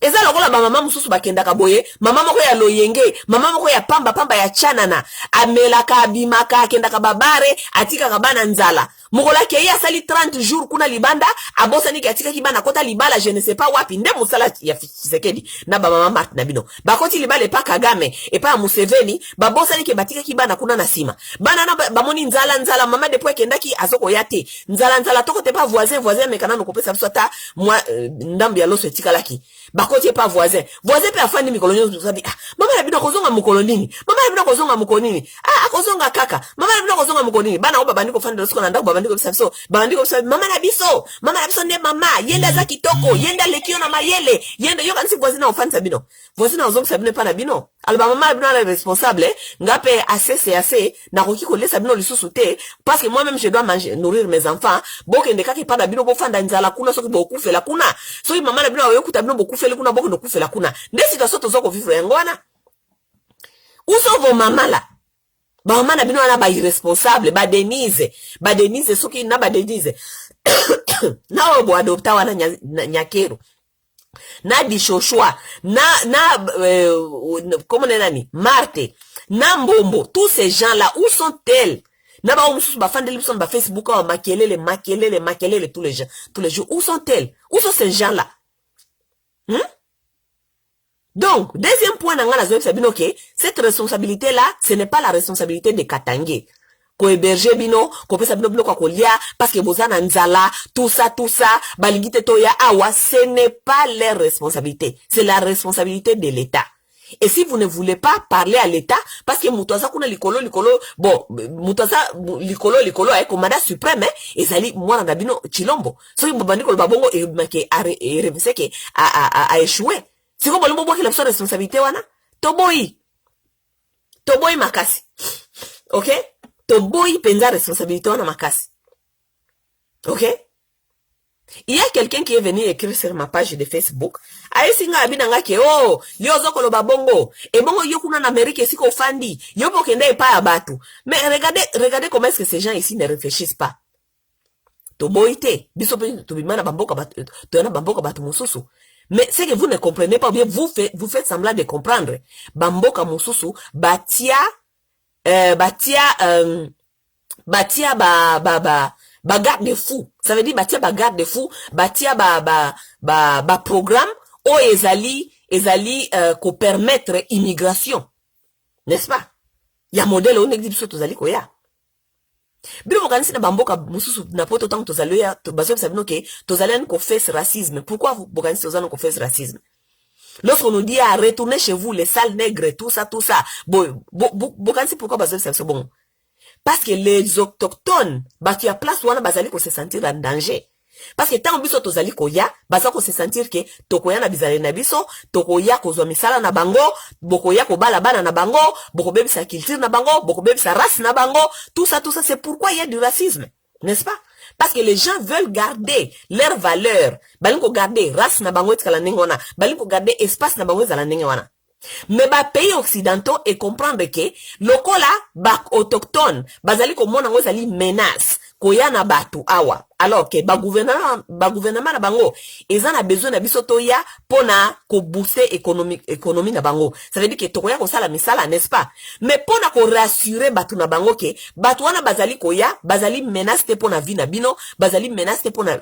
Eza lokola ba mama mususu bakenda kaboye, mama moko ya loyenge, mama moko ya pamba ya chanana, amelaka abimaka akenda kababare, atika kabana nzala. Mukola ke ya sali 30 jours kuna libanda abosa ni katika kibana kota libala je ne sais pas wapi nde musala ya Tshisekedi na ba mama Martin na bino bakoti libala pa Kagame e pa Museveni babosa ni ke batika kibana kuna na sima bana na bamoni nzala mama depuis kendaki azoko yate nzala toko te pa voisin mekana no kopesa biso ata moi ndambi ya loso etikalaki bakoti pa voisin pe afandi mikolonyo sabi mama na bino kozonga mukolonini akozonga kaka mama na bino kozonga mukolonini bana oba bandiko fandi losko na ndako babandiko biso mama na biso ne mama yenda za kitoko yenda lekio na mayele yenda yo kanisi voisin na ofandi sabino voisin na ozonga sabino pa na bino alba mama na bino na responsable ngape assez na koki ko lesa bino lisusu te parce que moi même je dois manger nourrir mes enfants bokende kaka pa na bino bofanda nzala kuna soki bokufela kuna soki mama na bino ayokuta bino bokufela kuna bokende kufela kuna nde situation tozoko vivre yango wana uso vo mama la ba mama na bino wana ba irresponsable ba Denise soki na ba Denise na obo adopta wana nyakero na Dishoshwa comment nani Marthe na Mbombo tous ces gens là où sont-elles na ba mususu ba fandeli biso ba Facebook ba makelele tous les jours où sont-elles où sont ces gens là Donc, deuxième point dans la zone, c'est cette responsabilité-là, ce n'est pas la responsabilité de Katangé. Ko héberger bino, ko pesa bino bino kwa kolia, parce que bozana nzala, tout ça, balingite toya awa, ce n'est pas leur responsabilité. C'est la responsabilité de l'État. Et si vous ne voulez pas parler à l'État, parce que Moutaza kuna likolo, bon, Moutaza likolo, commandant suprême, et zali, moi, nandabino, chilombo. So, mbabani kolo babongo, et revise ke, a échoué. C'est comme le bobo qui a la responsabilité wana toboy makasi. OK? Toboy penza responsabilité wana makasi. OK? Il y a quelqu'un qui est venu écrire sur ma page de Facebook. Ayesinga abinanga ke yo zokolo babongo et bongo yo kuna na Amérique siko fandi yo pokende pa ya batu. Mais regardez comment est-ce que ces gens ici ne réfléchissent pas. Toboy te biso pe tobimana bamboka batu to na bamboka batu mususu. Mais c'est que vous ne comprenez pas bien, vous faites semblant de comprendre. Bamboka mususu batia garde-fou. Ça veut dire batia ba garde-fou, batia ba programme o ezali ko permettre immigration. N'est-ce pas? Ya modèle on existe tozali ko ya. Bilo bokanisi na bamboka mususu na poto tango tozali ya bazo sabino ke tozali ko face racisme. Pourquoi vous bokanisi tozali ko face racisme? Lorsqu'on nous dit à retourner chez vous les sales nègres tout ça bokanisi pourquoi bazo sabino bon? Parce que les autochtones batu ya place wana bazali ko se sentir en danger. Parce que tant biso tozali koya baza ko se sentir que tokoya na bizale na biso tokoya kozwa misala na bango bokoya ko bala bana na bango bokobebisa culture na bango bokobebisa race na bango tout ça c'est pourquoi il y a du racisme, n'est-ce pas? Parce que les gens veulent garder leurs valeurs balinko garder race na bango etikala ndenge wana balinko garder espace na bango ezala ndenge wana. Mais ba pays occidentaux et comprendre que lokola ba autochtone bazali ko mona ngo ezali menace koya na batu awa alors que ba gouvernement na bango ezana besoin na biso toya pona ko booster économie na bango. Ça veut dire que tokoya ko sala misala, n'est-ce pas? Mais pona ko rassurer batu na bango que batu wana bazali koya bazali menace te pona vie na bino bazali menace te pona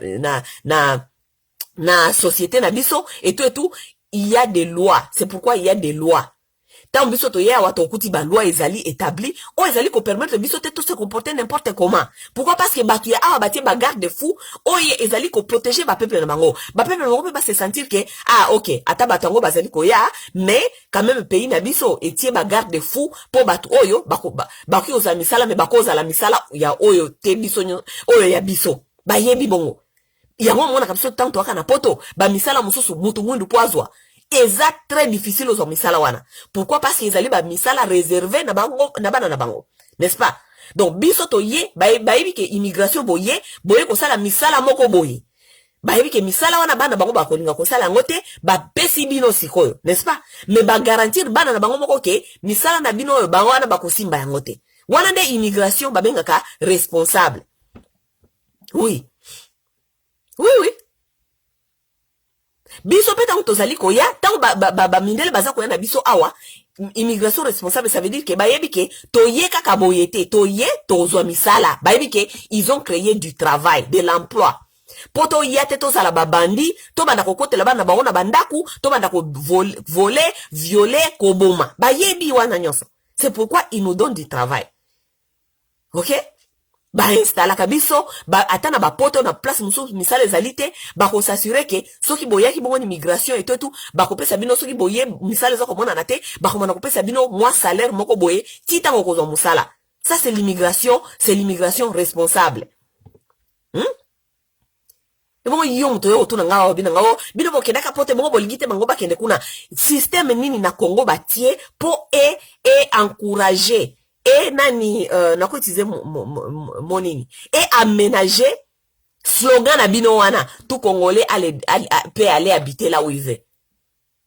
na société na biso et tout. Il y a des lois. C'est pourquoi il y a des lois. Tant biso to ya wato kuti ba loi ezali établi, o ezali ko permettre biso te tout se comporter n'importe comment. Pourquoi? Parce que batu ya awa bati ba garde fou, o ezali ko protéger ba peuple na bango. Ba peuple na bango peut pas se sentir que OK, ata batango bazali ko ya, mais quand même pays na biso etie ba garde fou po batu oyo bako oza misala mais bako oza la misala ya oyo te biso oyo ya biso. Ba yebi bongo. Yango mona kabisa tanto waka na poto ba misala mususu mutu mwindu poazwa eza très difficile aux misala wana. Pourquoi? Parce qu'ils allaient ba misala réservé na bango na bana na bango, n'est-ce pas? Donc biso to ye ba ke immigration boye ko sala misala moko boye ba ke misala wana bana bango ba kolinga ko sala ngote ba pesi bino sikoyo, n'est-ce pas? Mais ba garantir bana na bango moko ke misala na bino ba wana ba kosimba yangote wana nde immigration ba bengaka responsable. Oui. Biso peta tant tozali koya tant ba mindele baza koya na biso awa immigration responsable, ça veut dire que bayebi ke toye kaka boyete toye tozwa misala bayebi ke ils ont créé du travail, de l'emploi. Poto yate to sala babandi to banda kokotela bana baona bandaku to banda ko voler violer koboma bayebi wana nyonso. C'est pourquoi ils nous donnent du travail. OK? Ba installa kabiso ba atana ba poto na place musu misale zalite ba ko s'assurer que soki boya ki bongo immigration et tout ba ko pesa bino soki boye misale za ko mona na te ba ko mona ko pesa bino mois salaire moko boye ti tango ko zo musala. Ça c'est l'immigration responsable. Et bon yo mto yo tuna ngao bino bo kenda kapote bongo bolingite bango ba kende kuna système nini na Congo batie pour encourager et nani nako utiliser monini et aménager slogan na bino wana tout Congolais peut aller habiter là où il veut.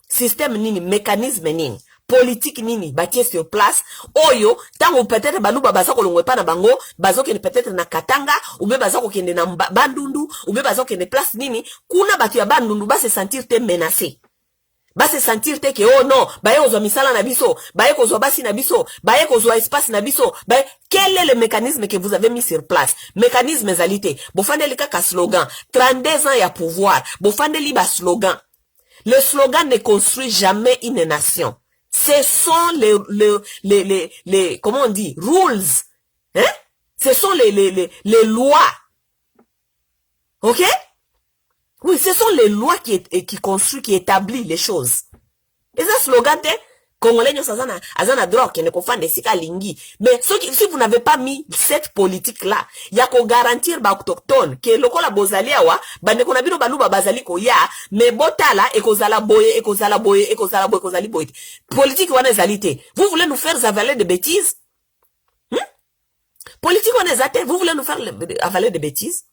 Système nini, mécanisme nini, politique nini batie sur place oyo tango peut-être baluba baza kolongwe pa na bango bazo kende peut-être na Katanga ou be baza ko kende na Bandundu ou be baza kende place nini kuna batu ya Bandundu ba se sentir te menacé. Ba se sentir te que oh non, baye ozwa misala na biso, baye kozwa basi na biso, baye kozwa espace na biso, baye quel est le mécanisme que vous avez mis sur place? Mécanisme zalité. Bofandeli kaka slogan, 32 ans ya pouvoir. Bofandeli ba slogan. Le slogan ne construit jamais une nation. Ce sont les comment on dit, rules. Hein? Ce sont les lois. OK? Oui, ce sont les lois qui construisent, qui établissent les choses. Et ça, slogan, Congolais, azana droit, qui ne confond des sika lingi. Mais si vous n'avez pas mis cette politique-là, il y a qu'on garantir ba autochtone, que le kola bozali awa, bande kona bino baluba bazali ko ya, mais botala, ekozala boye, ekozala boye, ekozala boye, ekozali boye. Politique wana ezalité. Vous voulez nous faire avaler de bêtises? Politique wana ezate, vous voulez nous faire avaler de bêtises?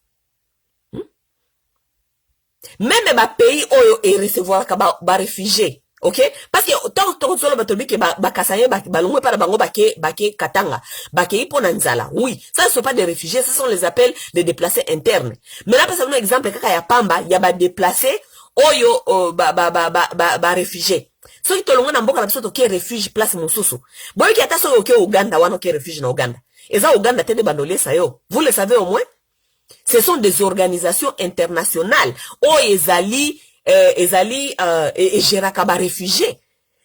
Même ba pays oyo et recevoir ka ba réfugiés, OK? Parce que tant solo batobi ke ba kasaye ba longwe para bango bake Katanga, bake ipo na nzala. Oui, ça ne sont pas des réfugiés, ce sont les appels de déplacés internes. Mais là parce que un exemple kaka ya pamba, ya ba déplacés oyo ba réfugiés. So ki tolonga na mboka na biso to ke refuge place mususu. Boyo ki ata so ke Uganda wana ke refuge na Uganda. Eza Uganda tende bandole sayo. Vous le savez au moins? Ce sont des organisations internationales. Oh, ezali géraka ba réfugiés.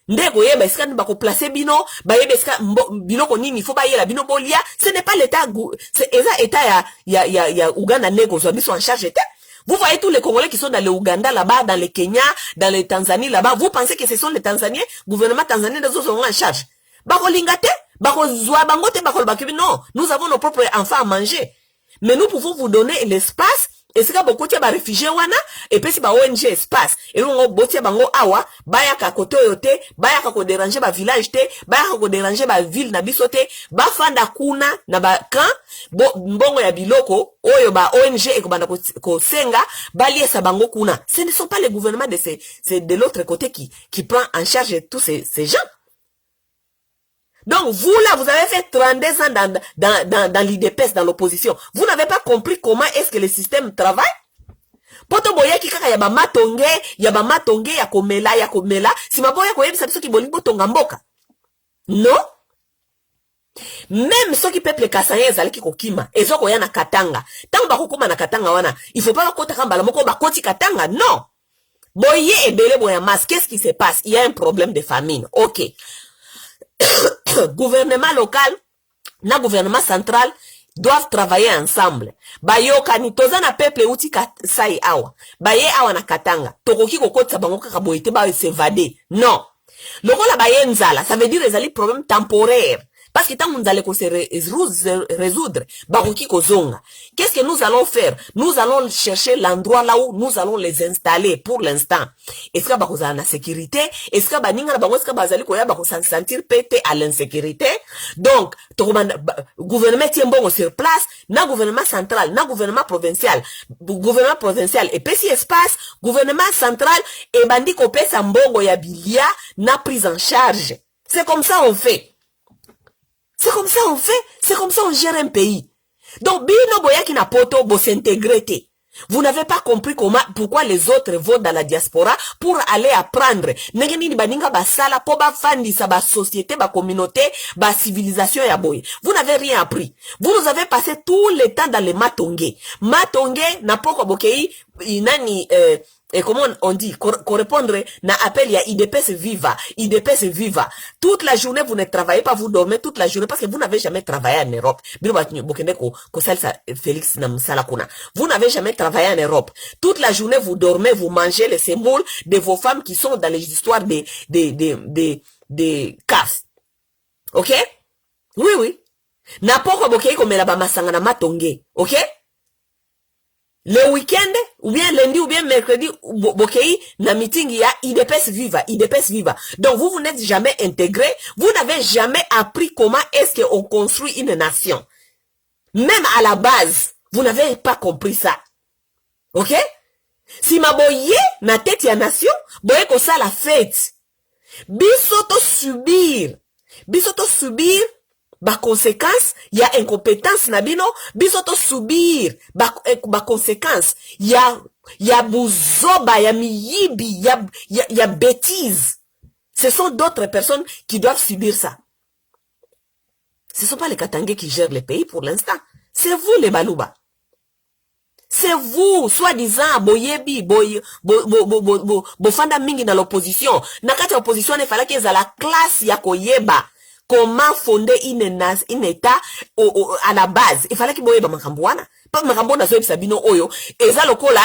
Ndeko yeba eska ni bako placer bino, ba yeba eska biloko nini faut ba yela bino bolia, ce n'est pas l'état c'est état ya Uganda nego zo biso en charge était. Vous voyez tous les Congolais qui sont dans le Ouganda là-bas, dans le Kenya, dans le Tanzanie là-bas, vous pensez que ce sont les Tanzaniens, gouvernement tanzanien de sont en charge. Bako lingate, bako zwa bangote bako bakibi non, nous avons nos propres enfants à manger. Mais nous pouvons vous donner l'espace. Et c'est beaucoup de réfugiés wana. Et puis si ba ONG espace. Et nous on botia bango awa. Baya ka koto yote. Baya ka ko déranger ba village te. Baya ka ko déranger ba ville na bisote. Ba fanda kuna na ba kan. Mbongo ya biloko. Oyo ba ONG e ko banda ko senga. Balie sa bango kuna. Ce ne sont pas les gouvernements c'est de l'autre côté qui prend en charge tous ces gens. Donc, vous là, vous avez fait 32 ans dans l'IDPS, dans l'opposition. Vous n'avez pas compris comment est-ce que le système travaille? Poto boya ki kaka yaba matonge, ya komela. Si maboya ko yebi sabiso ki bolingo tonga mboka. Non? Même ceux qui peuple kasaye ezali ki kokima, ezo ko ya na Katanga. Tango bako koma na Katanga wana, il faut pas kota kambala moko bakoti Katanga, non. Boye ebele boya mas, qu'est-ce qui se passe? Il y a un problème de famine. OK. Gouvernement local na gouvernement central doivent travailler ensemble. Bayoka ni tozana peuple uti sai awa. Baye awa na Katanga. Tokoki kokotsa bango kaka boyete ba s'évader. Non. Lokola baye nzala, ça veut dire ezali problème temporaire. Parce que tant que nous allons se résoudre, baroki kozonga. Qu'est-ce que nous allons faire? Nous allons chercher l'endroit là où nous allons les installer pour l'instant. Est-ce que bakoza na sécurité? Est-ce que baninga na bango est-ce que bazali koya bako sentir pété à l'insécurité? Donc, gouvernement tiembongo sur place, na gouvernement central, na gouvernement provincial et puis si espace, gouvernement central et bandi kopesa mbongo ya bilia na prise en charge. C'est comme ça on fait. C'est comme ça on fait, c'est comme ça on gère un pays. Donc, bino boya ki na poto bo s'intégrer te. Vous n'avez pas compris pourquoi les autres vont dans la diaspora pour aller apprendre. Nengeni baninga basala po ba fandisa ba société, ba communauté, ba civilisation ya boy. Vous n'avez rien appris. Vous nous avez passé tout le temps dans les matongé. Matongé na poko bokei inani et comment on dit, correspondre na appel ya IDPS viva, IDPS viva. Toute la journée, vous ne travaillez pas, vous dormez toute la journée parce que vous n'avez jamais travaillé en Europe. Vous n'avez jamais travaillé en Europe. Toute la journée, vous dormez, vous mangez les symboles de vos femmes qui sont dans les histoires des CAF. Ok? Oui, oui. Na poko bokei komela ba masanga na matonge. Ok? Le week-end, ou bien lundi, ou bien mercredi, bokei, na meeting, il y a IDPS viva, IDPS viva. Donc, vous n'êtes jamais intégré, vous n'avez jamais appris comment est-ce qu'on construit une nation. Même à la base, vous n'avez pas compris ça. Ok? Si ma boye, na tête ya nation, boye ko ça la fête. Bisoto subir, ba conséquence, il y a incompétence nabino, bisoto subir, ba conséquence, il y a bouzoba, il y a miyibi, il y a bêtise. Ce sont d'autres personnes qui doivent subir ça. Ce ne sont pas les Katangais qui gèrent le pays pour l'instant. C'est vous les Balouba. C'est vous, soi-disant, boyebi, bofanda mingi dans l'opposition. Nakati opposition, il fallait qu'ils aient la classe ya koyeba. Comment fonder une état à la base. Il fallait qu'il boye ba makambwana. Pas makambwana zo ebisabino oyo. Eza lokola,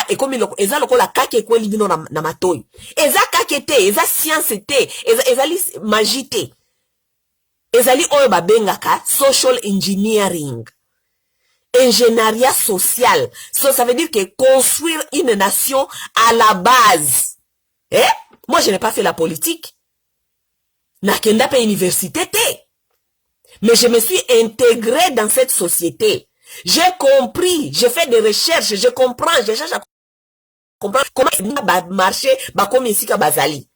eza lokola kake kweli bino na matoyi. Eza kake te, eza science te, eza li magie te. Eza li oyo babengaka social engineering. Ingénierie sociale. Ça veut dire que construire une nation à la base. Eh? Moi, je n'ai pas fait la politique. Nakenda pa université te. Mais je me suis intégré dans cette société. J'ai compris, j'ai fait des recherches, je comprends, je cherche à comprendre comment va marcher, comme ici ka bazali.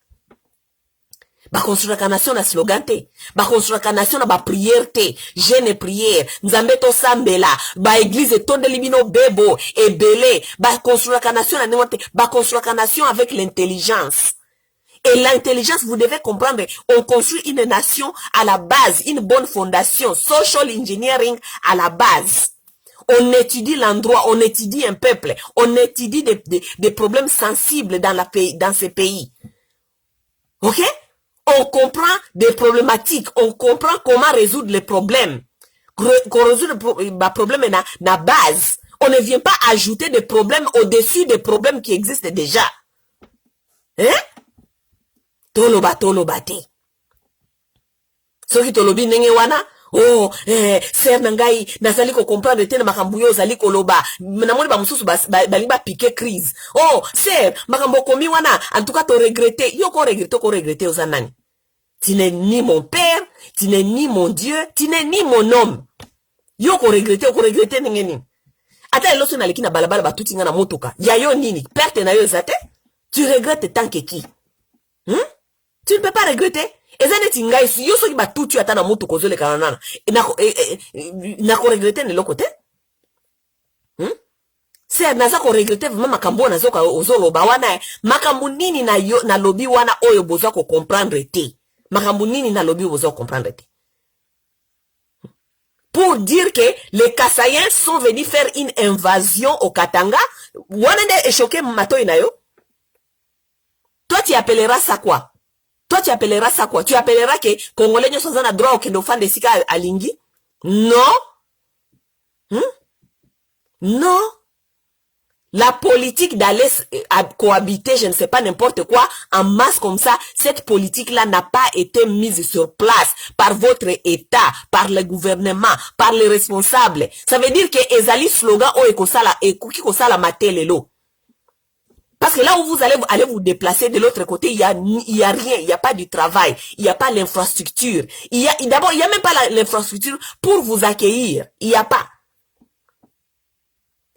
Ba construire la nation na slogan te. Ba construire la nation na ba prière te. Jeune prière. Nzambe to sambela. Ba église tonde limino bebo et belé. Ba construire la nation na nemote. Ba construire la nation avec l'intelligence. Et l'intelligence, vous devez comprendre, on construit une nation à la base, une bonne fondation, social engineering à la base. On étudie l'endroit, on étudie un peuple, on étudie des problèmes sensibles dans ces pays. Ok? On comprend des problématiques, on comprend comment résoudre les problèmes. Résoudre les problèmes na base. On ne vient pas ajouter des problèmes au-dessus des problèmes qui existent déjà. Hein? Toloba te. Soki tolobi nenge wana, oh, ser nangai, nazali ko comprendre te na makambu yo zali koloba. Namoni ba mususu bali ba piquer crise. Oh, ser, makambo komi wana, en tout cas to regretter. Yo ko regretter ozanani. Tu n'es ni mon père, tu n'es ni mon Dieu, tu n'es ni mon homme. Yo ko regretter nenge nini. Ata eloso na leki na balabala ba tuti nga na motoka. Ya yo nini? Perte na yo zate? Tu regrettes tant que qui? Tu ne peux pas regretter. Ezane tingai si yo soki ba tutu ata na moto kozole kanana. Na ko regretter ne lokote? C'est naza ko regretter vraiment makambo na zoka ozolo ba wana makambo nini na lobi wana oyo boza ko comprendre te. Makambo nini na lobi boza ko comprendre te. Pour dire que les Kasaïens sont venus faire une invasion au Katanga, wana de choqué mato inayo. Toi tu appelleras ça quoi? Toi, tu appelleras ça quoi? Tu appelleras que Congolais ne sont en droit au Kendofan de Sika à Lingui? Non. Non. La politique d'aller cohabiter, je ne sais pas, n'importe quoi, en masse comme ça, cette politique-là n'a pas été mise sur place par votre État, par le gouvernement, par les responsables. Ça veut dire que ezali slogan o ekosala ekoki kosala matelelo. Parce que là où vous allez vous déplacer de l'autre côté, il y a rien, il n'y a pas du travail, il n'y a pas l'infrastructure. D'abord, il n'y a même pas l'infrastructure pour vous accueillir. Il n'y a pas.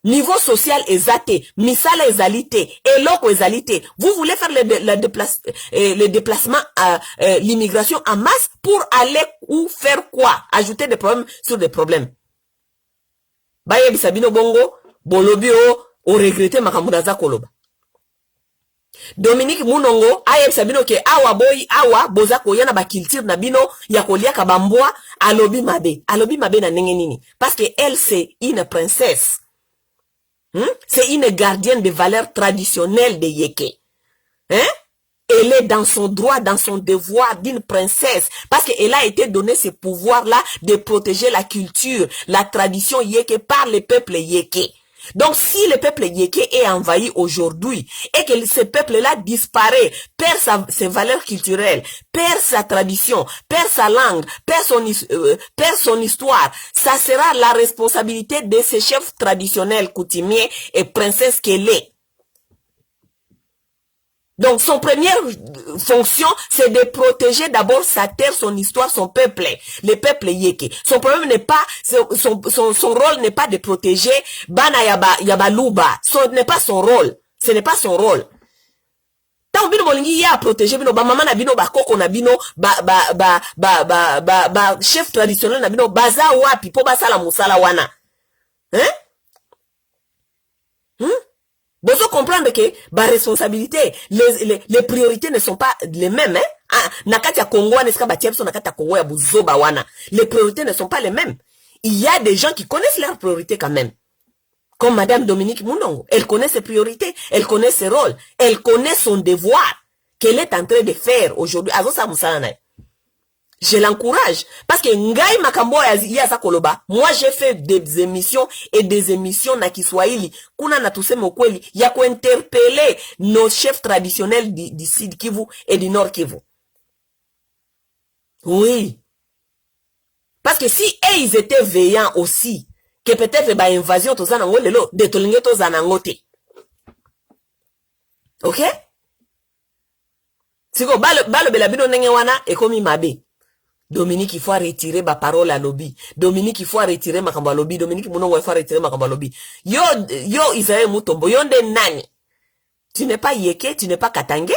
Niveau social exaté, misala exalité, eloko exalité. Vous voulez faire le déplacement à l'immigration en masse pour aller ou faire quoi? Ajouter des problèmes sur des problèmes. Baye bisabino bongo, bolobio, o regretter makambo naza koloba. Dominique Munongo ayeb sabino ke awa boza koyana ba culture na bino ya kolia kabambwa alobi mabe na ndenge nini parce que elle c'est une princesse. C'est une gardienne des valeurs traditionnelles de Yeke. Elle est dans son droit, dans son devoir d'une princesse. Parce qu'elle a été donné ce pouvoir-là de protéger la culture, la tradition Yeke par le peuple Yeke. Donc, si le peuple Yeke est envahi aujourd'hui et que ce peuple-là disparaît, perd ses valeurs culturelles, perd sa tradition, perd sa langue, perd son histoire, ça sera la responsabilité de ces chefs traditionnels, coutumiers et princesses qu'elle est. Donc, son première fonction, c'est de protéger d'abord sa terre, son histoire, son peuple, le peuple Yeke. Son problème n'est pas, son rôle n'est pas de protéger Bana Yabaluba. Ce n'est pas son rôle. Ce n'est pas son rôle. Tant bino bolingi ya protéger bino ba mama na bino ba koko na bino ba chef traditionnel na bino baza wapi po basala musala wana. Vous devez comprendre que la responsabilité, les priorités ne sont pas les mêmes. Nakati ya Congo, les priorités ne sont pas les mêmes. Il y a des gens qui connaissent leurs priorités quand même. Comme Madame Dominique Munongo. Elle connaît ses priorités, elle connaît ses rôles, elle connaît son devoir qu'elle est en train de faire aujourd'hui. Je l'encourage. Parce que Ngai Makambo Yaza Koloba, moi j'ai fait des émissions et des émissions na Kiswahili. Kuna na tuseme kweli, ya ko interpeller nos chefs traditionnels du Sud Kivu et du Nord Kivu. Oui. Parce que si ils étaient veillants aussi, que peut-être ba invasion to zana ngolelo, de tolinge to zana ngote. Ok? Siko balo belabino nenge wana ekomi mabe. Dominique, il faut retirer ma parole à lobby. Dominique, il faut retirer ma kamba lobby. Dominique, Munongo, il faut retirer ma kamba lobby. Yo, Israël Mutombo, yo nde nani. Tu n'es pas Yeke, tu n'es pas Katangé.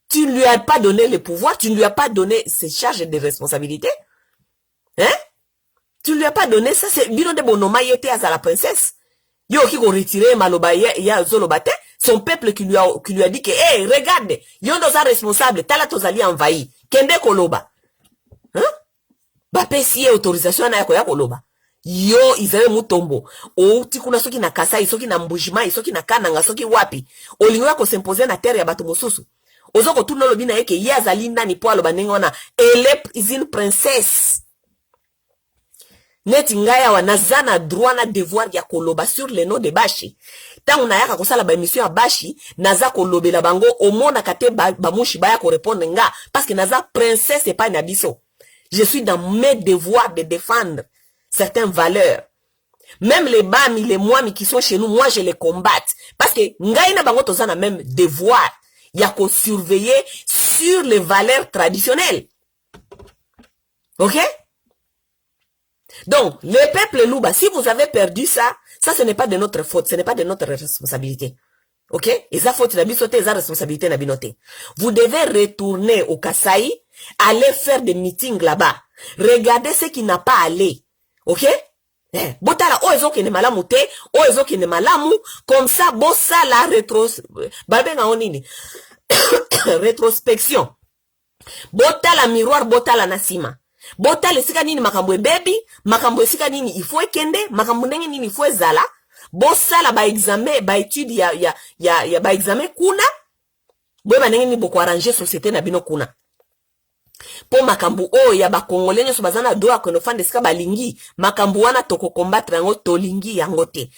Tu ne lui as pas donné le pouvoir, tu ne lui as pas donné ses charges de responsabilité. Tu ne lui as pas donné ça, c'est bino de bonoma yote à la princesse. Yo qui ko retirer maloba ya zolobate, son peuple qui lui a dit que, hey, regarde, yo ndo za responsable, tala tozali envahi. Kende koloba. Bape siye autorisation na ya koloba. Yo Israël Mutombo. O tikuna soki na Kasai, soki na Mbujimai, soki na Kananga, soki wapi. Olingo ya ko s'imposer na terre ya bato mosusu. Ozoko tuna lobi na yeke yazali nani po aloba ndenge wana. Elle est une princesse. Neti ngaya wa nazana droit na devoir ya koloba sur le nom de Bashi. Tangu na yaka kosala ba émission ya Bashi, naza kolobela bango omona kate ba mushi baya ko répondre nga parce que naza princesse et pas nabiso. Je suis dans mes devoirs de défendre certaines valeurs. Même les bami, les moami qui sont chez nous, moi je les combatte. Parce que ngaina bango toza na même devoir. Ya ko surveiller sur les valeurs traditionnelles. Ok? Donc, le peuple Luba, si vous avez perdu ça, ce n'est pas de notre faute, ce n'est pas de notre responsabilité. Ok? Et ça faute na bisote, ça responsabilité na binote. Vous devez retourner au Kasai, aller faire des meetings là-bas. Regardez ce qui n'a pas allé. Ok? Botala oezo ki ne malamu te, oezo ki ne malamu, comme ça, bossa la rétrospection. Botala miroir, botala nasima. Botala sika nini makambo baby, makambo sika nini il faut ekende, makambo ndenge nini il faut ezala. Bossa ba examen, ba étude ya ba examen kuna. Boba ndenge ni boko arranger société na bino kuna. Po makambu ya ba congolais nyoso bazana doa kono fande sika balingi makambu wana toko combattre yango tolingi yango te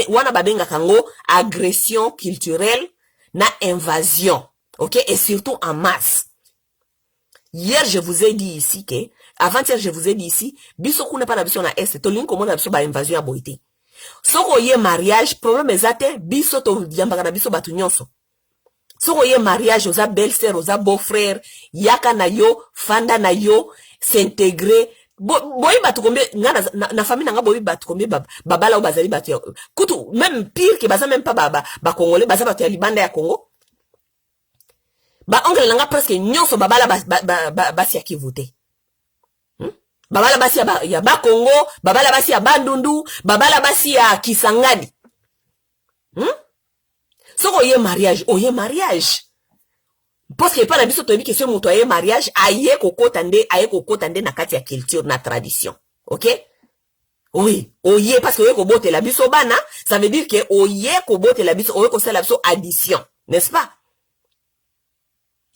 wana babenga kango agression culturelle na invasion, ok, et surtout en masse. Hier je vous ai dit ici que avant-hier je vous ai dit ici biso kuna pa na biso na est tolingi komona biso ba invasion ya boité. Soko ye mariage problème ezate biso to yambaka na biso batu nyonso. Soko ye mariage oza belle-sœur, oza beau-frère, yaka na yo, fanda na yo, s'intégrer. Boyi batu kombe, na famille nanga boyi batu kombe, babala ou bazali batu ya. Kutu, même pire que baza même pas ba congolais, baza batu ya libanda ya Congo. Ba ongle nanga presque nyonso babala basi ya Kivute. Babala basi ya ba Congo, babala basi ya Bandundu, babala basi ya Kisangani. Soko oye mariage. Parce que pas la biso toyebi que ce moto aye mariage, aye kokota nde na kati ya culture na tradition. OK? Oui, oye parce que oye kobote la biso bana, ça veut dire que oye kobote la biso, oye kosala biso addition, n'est-ce pas?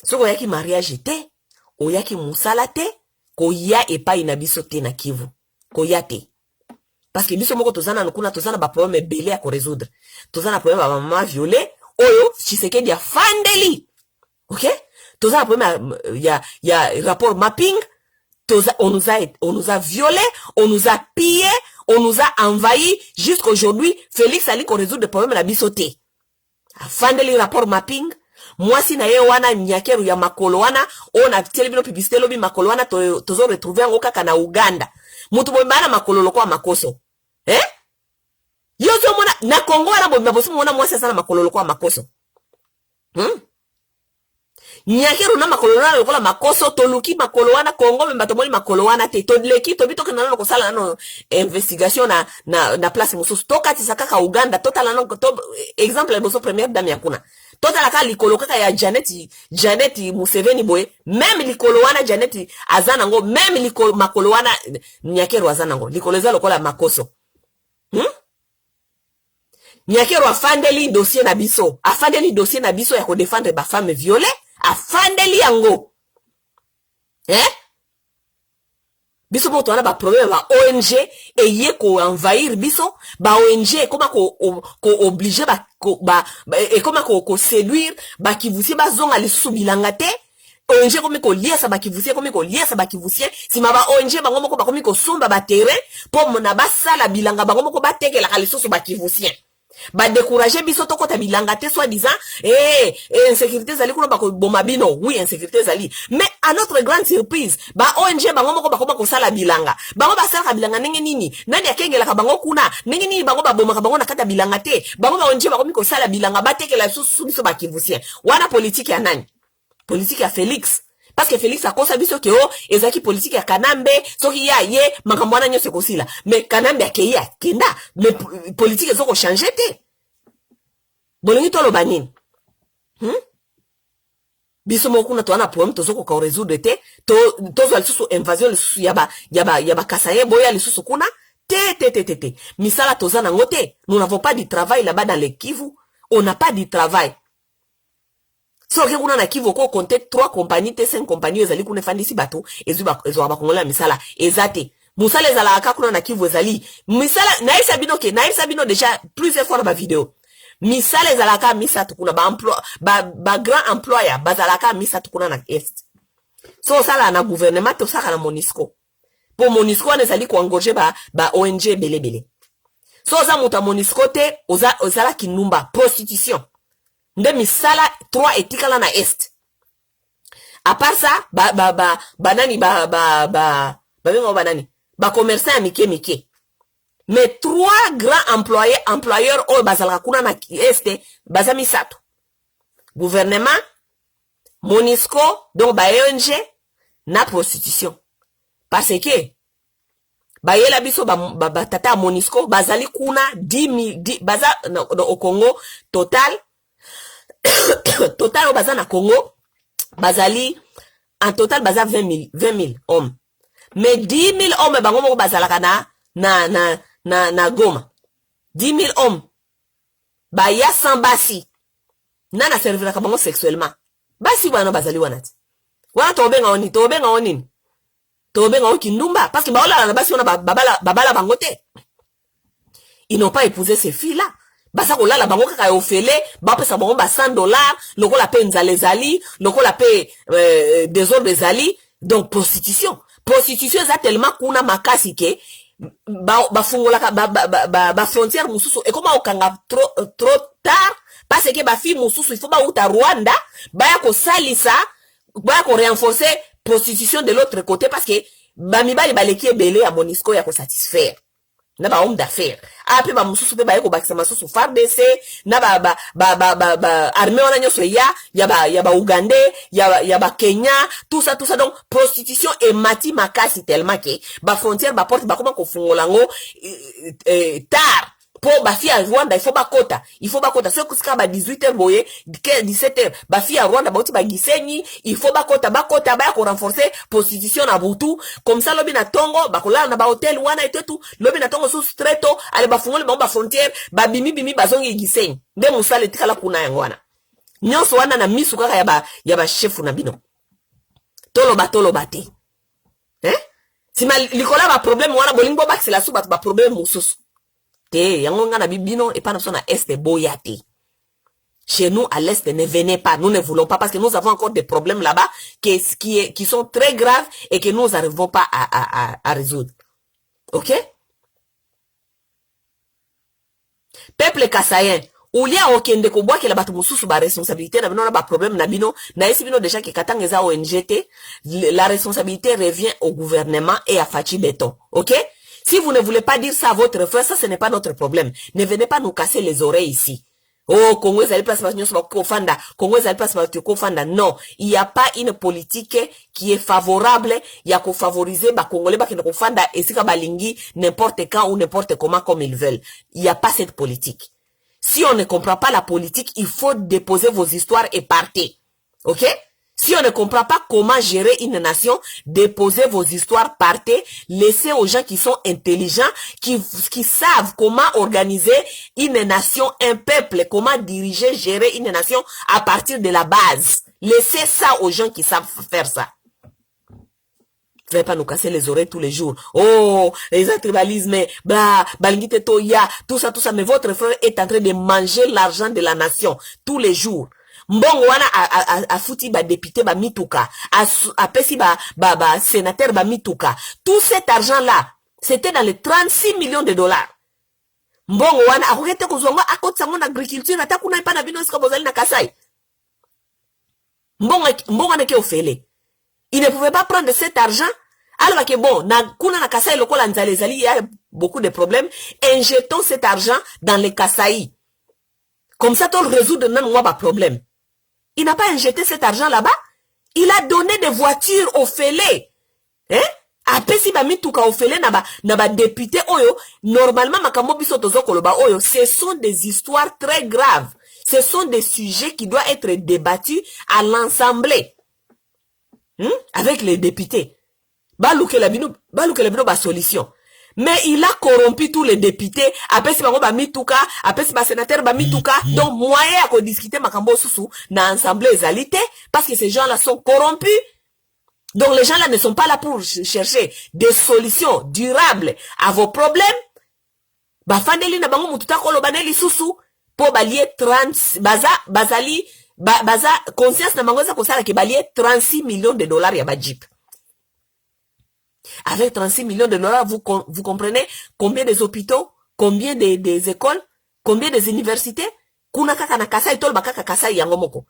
Soko oyaki mariage te, oyaki musala te, koya epai na biso te na Kivu. Koya te. Parce que biso moko tozana nukuna tozana ba problème belé à ko résoudre. Tozana problème ba maman violée, oyo Tshisekedi a fandeli. OK? Tozana problème il y a rapport mapping, on nous a violés, on nous a pillés, on nous a envahis jusqu'aujourd'hui Félix ali ko résoudre le problème la bisoté. A fandeli rapport mapping. Moi si na ye wana nyakeru ya makolo wana on a telebino publicité lobi makolo wana tozo retrouver ngo kaka na Uganda. Mutu bombana makolo lokwa makoso. Yozo mona na Congo wana bomba bosi mona mwasi sana makolo lokwa makoso. Nyakeru na makolo wana lokola makoso toluki makolo wana Congo memba tomoni makolo wana te toleki tobito kana ko sala no investigation na place mususu toka tisaka Uganda totala no exemple le boso première dame yakuna. Tota la ka likolo kaka ya Janet Museveni boy même likolo wana Janet azana ngo même likolo makolo wana Nyakeru azana ngo likolo za lokola makoso. Nyakeru afandeli dossier na biso ya ko défendre ba femme violée afandeli yango. Biso moto wana ba problème ba ONG eye ko envahir biso ba ONG koma ko obliger koma ko séduire ba kivusie ba zonga lisusu bilanga te ONG komi ko liesa ba kivusie sima ba ONG bango moko ba komi ko somba ba terrain po mona ba sala bilanga bango moko ba tekela lisusu ba kivusie ba décourager biso to kota bilanga te soit disant insécurité zali kuna ba ko bomabino oui insécurité zali mais à notre grande surprise ba ONG bango moko ba ko sala bilanga bango ba sala bilanga ndenge nini nani akengela ka bango kuna ndenge nini bango ba bomaka bango na kata bilanga te bango ba ONG ba ko sala bilanga ba tekela susu biso ba kivusien wana politique ya nani politique ya Félix parce que Félix a kosa biso ke ezaki politique ya Kanambe soki ya ye makambo wana nyose kosila mais Kanambe akeya kenda mais politique ezoko changer te bolingi to loba nini biso moko na to ana problème tozoko ka résoudre te to lisusu invasion lisusu ya ba kasaye boya lisusu kuna te misala tozana ngote nous n'avons pas du travail là-bas dans les Kivu on n'a pas du travail. So ke kuna na Kivu ko compter 3 compagnies te 5 compagnies ezali kuna fandisi bato ezo ba kongola misala ezate musala ezala aka kuna na Kivu ezali misala naisa bino déjà plusieurs fois dans ma vidéo misala ezala aka misatu kuna ba grand employeur bazalaka misatu kuna na est so sala na gouvernement to saka na Monisco po Monisco na ezali ko engorger ba ONG belebele so za muta Monisco te ozala kinumba prostitution nde misala 3 etikala na est à part ça banani ba commerçant ya mike mais 3 grands employeurs o bazalaka kuna na est bazami sato gouvernement Monisco donc ba ONG na prostitution parce que bayela biso ba tata Monisco bazali kuna 10 baza au Congo total au baza na Congo bazali en total baza 20 000 hommes mais 10 000 hommes bango moko bazalaka na Goma 10 000 hommes baya sans basi nana servira ka bango sexuellement basi wana bazali wana ti wana tobenga oni kindumba parce que baola na basi wana babala bango te ils n'ont pas épousé ces filles là basa ko lala bango kaka ofele ba pesa bango ba $100 lokola pe nzale zali lokola pe désordre zali donc prostitution za tellement kuna makasi ke ba fungola ba frontière mususu et comment okanga trop tard parce que ba fi mususu il faut ba uta Rwanda ba ya ko salisa ba ya ko renforcer prostitution de l'autre côté parce que ba mibali baleki ebele ya Monisco ya ko satisfaire na ba homme d'affaires ape ba mususu pe ba yeko bakisa masusu FARDC na ba armée wana nyoso ya ba Ougandais ya ba Kenya tout ça donc prostitution et mati makasi tellement que ba frontière ba porte ba koma ko fungola ngo tard pour ba fille à Rwanda il faut ba kota c'est que ça ba 18h boye 17h ba fille à Rwanda ba uti ba gisenyi il faut ba kota ba ko renforcer prostitution na butu comme ça lobi na tongo ba kolala na ba hotel wana et tout lobi na tongo sous streto ale ba fungole ba frontière ba bimi bazongi gisenyi nde musale tikala kuna yango wana nyonso wana na misu kaka ya ba chef na bino tolo te sima likola ba problème wana bolingo ba c'est la sous ba problème mususu te yango nga na bibino et pas na est boyate. Chez nous à l'est ne venez pas, nous ne voulons pas parce que nous avons encore des problèmes là-bas qui sont très graves et que nous n'arrivons pas à résoudre. OK? Peuple kassayen ulia okende ko bwakela batu mususu ba responsabilité na bino na ba problème na bino na esi bino déjà ke katanga za ONGT la responsabilité revient au gouvernement et à Fachi Beton. OK? Si vous ne voulez pas dire ça à votre frère, ça ce n'est pas notre problème. Ne venez pas nous casser les oreilles ici. Oh, Congo est place Congo est place non, il n'y a pas une politique qui est favorable, il y a qu'au favoriser ba Congolais ba kene kofanda et si ka balingi n'importe quand ou n'importe comment comme ils veulent. Il n'y a pas cette politique. Si on ne comprend pas la politique, il faut déposer vos histoires et partir. OK? Si on ne comprend pas comment gérer une nation, déposez vos histoires, partez, laissez aux gens qui sont intelligents, qui savent comment organiser une nation, un peuple, comment diriger, gérer une nation à partir de la base. Laissez ça aux gens qui savent faire ça. Ne fallait pas nous casser les oreilles tous les jours. Oh, les tribalismes, bla, balingite toya, tout ça, mais votre frère est en train de manger l'argent de la nation tous les jours. Mbongo wana a fouti ba député ba mituka, a pesi ba sénateur ba mituka. Tout cet argent là, c'était dans les 36 millions de dollars. Mbongo wana a kokete kozonga akotsa mon agriculture ata kuna pa na bino ska bozali na Kasai. Mbongo wana ke ofele. Il ne pouvait pas prendre cet argent. Alors que bon, na kuna na Kasai lokola nzale zali, il y a beaucoup de problèmes. Injectons cet argent dans les Kasai. Comme ça, on résout de même moi problème. Il n'a pas injecté cet argent là-bas. Il a donné des voitures au fêlé. Hein? Après si ba mituka au fêlé na ba député oyo, normalement makambo biso tozo koloba oyo, ce sont des histoires très graves. Ce sont des sujets qui doivent être débattus à l'Assemblée. Avec les députés. Balouke la bino ba solution. Mais il a corrompu tous les députés. Après si ba mituka, après si ba sénateur ba mituka, donc moyen à discuter makambo susu na assemblée ezalité parce que ces gens-là sont corrompus. Donc les gens-là ne sont pas là pour chercher des solutions durables à vos problèmes. Ba fandeli na bango mututa kolo baneli susu po balier 30 baza conscience na bango za kosala ke balier 36 millions de dollars ya ba jeep. Avec 36 millions de dollars, vous comprenez combien des hôpitaux, combien des écoles, combien des universités? Kuna kaka na Kasai tol bakaka Kasai yango moko.